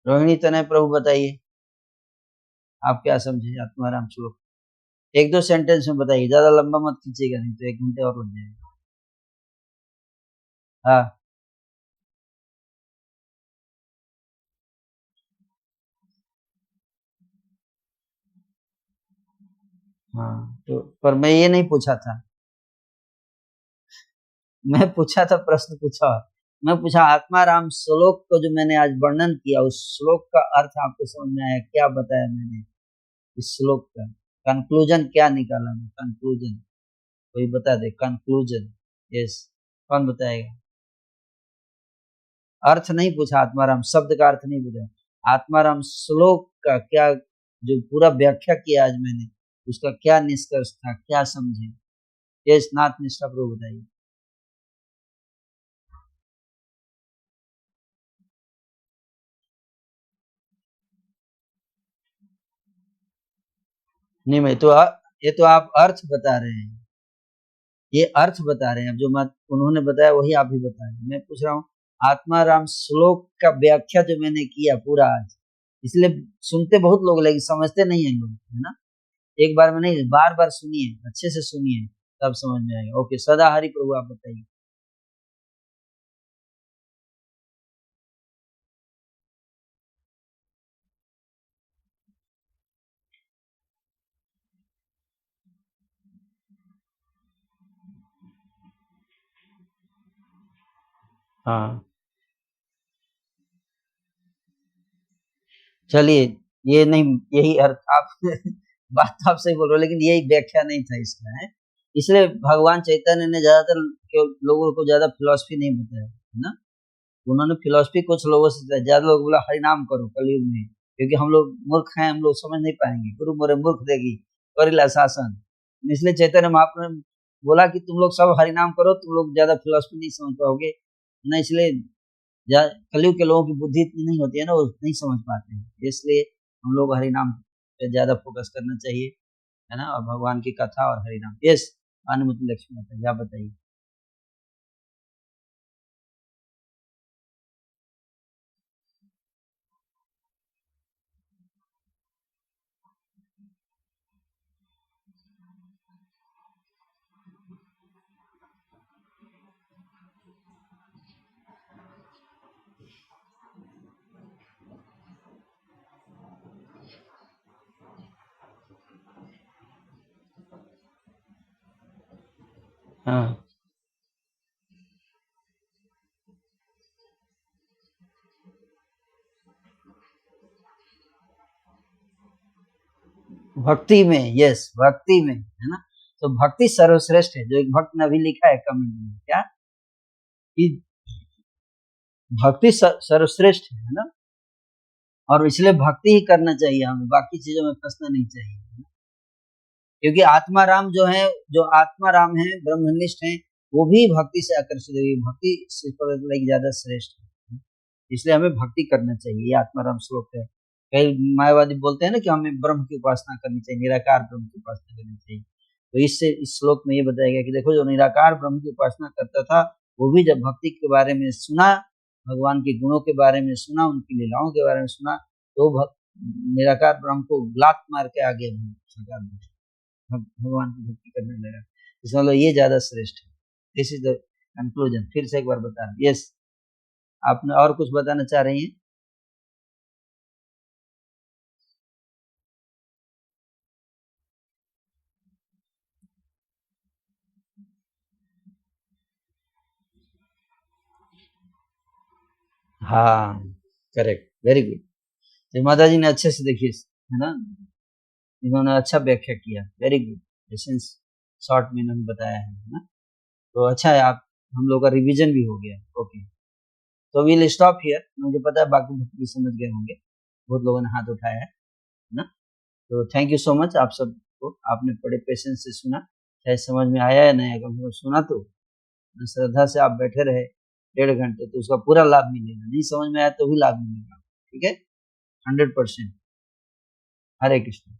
रोहिणी तनय प्रभु बताइए आप क्या समझे आत्माराम श्लोक? 1-2 सेंटेंस में बताइए, ज्यादा लंबा मत खींचिएगा, नहीं तो 1 घंटे और लग जाएगा। हाँ हाँ, तो पर मैं ये नहीं पूछा था, मैं पूछा था, प्रश्न पूछा, मैं पूछा आत्माराम श्लोक को जो मैंने आज वर्णन किया, उस श्लोक का अर्थ आपको समझ में आया? क्या बताया मैंने इस श्लोक का? कंक्लूजन क्या निकाला मैं? कंक्लूजन कोई बता दे, कंक्लूजन। यस, कौन बताएगा? अर्थ नहीं पूछा, आत्माराम शब्द का अर्थ नहीं पूछा, आत्माराम श्लोक का क्या, जो पूरा व्याख्या किया आज मैंने, उसका क्या निष्कर्ष था, क्या समझे? यस, नाथ निष्ठा प्रभु बताइए। नहीं, मैं तो ये तो आप अर्थ बता रहे हैं, ये अर्थ बता रहे हैं। अब जो उन्होंने बताया वही आप भी बता रहे हैं। मैं पूछ रहा हूँ आत्माराम श्लोक का व्याख्या जो मैंने किया पूरा आज, इसलिए सुनते बहुत लोग लेकिन समझते नहीं है लोग, है ना। एक बार में नहीं, बार बार सुनिए, अच्छे से सुनिए, तब समझ में आएगा। ओके, सदा हरि प्रभु, आप बताइए। हाँ चलिए, ये नहीं, यही अर्थ आप बात तो आप सही बोल रहे हो, लेकिन यही व्याख्या नहीं था इसका, है। इसलिए भगवान चैतन्य ने ज्यादातर लोगों को ज्यादा फिलॉसफी नहीं बताया, है ना। उन्होंने फिलॉसफी कुछ लोगों से, ज्यादा लोग बोला हरिनाम करो कलयुग में, क्योंकि हम लोग मूर्ख हैं, हम लोग समझ नहीं पाएंगे, गुरु मोरे मूर्ख देगी करिला शासन। इसलिए चैतन्य महाप्रभु ने बोला कि तुम लोग सब हरिनाम करो, तुम लोग ज्यादा फिलॉसफी नहीं समझ पाओगे ना। इसलिए कलयुग के लोगों की बुद्धि इतनी नहीं होती है ना, वो नहीं समझ पाते हैं। इसलिए हम लोग हरिनाम पे ज्यादा फोकस करना चाहिए, है ना, और भगवान की कथा और हरिनाम। यस, अनुमति लक्ष्मी माता जी, आप बताइए। हाँ, भक्ति में, यस, भक्ति में, है ना। तो भक्ति सर्वश्रेष्ठ है, जो एक भक्त ने अभी लिखा है कमेंट में, क्या कि भक्ति सर्वश्रेष्ठ है ना। और इसलिए भक्ति ही करना चाहिए हमें, बाकी चीजों में फंसना नहीं चाहिए, है ना? क्योंकि आत्माराम जो है, जो आत्माराम है, ब्रह्मनिष्ठ है, वो भी भक्ति से आकर्षित है। भक्ति से ज्यादा श्रेष्ठ है, इसलिए हमें भक्ति करना चाहिए। ये आत्माराम श्लोक है। कई मायावादी बोलते हैं ना कि हमें ब्रह्म की उपासना करनी चाहिए, निराकार ब्रह्म की उपासना करनी चाहिए। तो इससे इस श्लोक में ये बताया गया कि देखो, जो निराकार ब्रह्म की उपासना करता था, वो भी जब भक्ति के बारे में सुना, भगवान के गुणों के बारे में सुना, उनकी लीलाओं के बारे में सुना, तो निराकार ब्रह्म को लात मार के आगे भगवान की भक्ति करने लगा। इसका मतलब ये ज्यादा श्रेष्ठ है। This is the conclusion. फिर से एक बार बता रहा। यस, आपने और कुछ बताना चाह रही हैं? हाँ, करेक्ट, वेरी गुड। तो माता जी ने अच्छे से देखिए, है ना, इन्होंने अच्छा व्याख्या किया, वेरी गुड। एसेंस शॉर्ट में इन्होंने बताया है ना। तो अच्छा है, आप हम लोग का रिवीजन भी हो गया। ओके, तो वील स्टॉप हियर। मुझे पता है बाकी भक्त भी समझ गए होंगे, बहुत लोगों ने हाथ उठाया है ना। तो थैंक यू सो मच आप सबको, आपने बड़े पेशेंस से सुना। चाहे समझ में आया या नहीं आया, कम से कम सुना तो। श्रद्धा से आप बैठे रहे 1.5 घंटे, तो उसका पूरा लाभ मिलेगा। नहीं समझ में आया तो भी लाभ मिलेगा, ठीक है, 100%। हरे कृष्ण।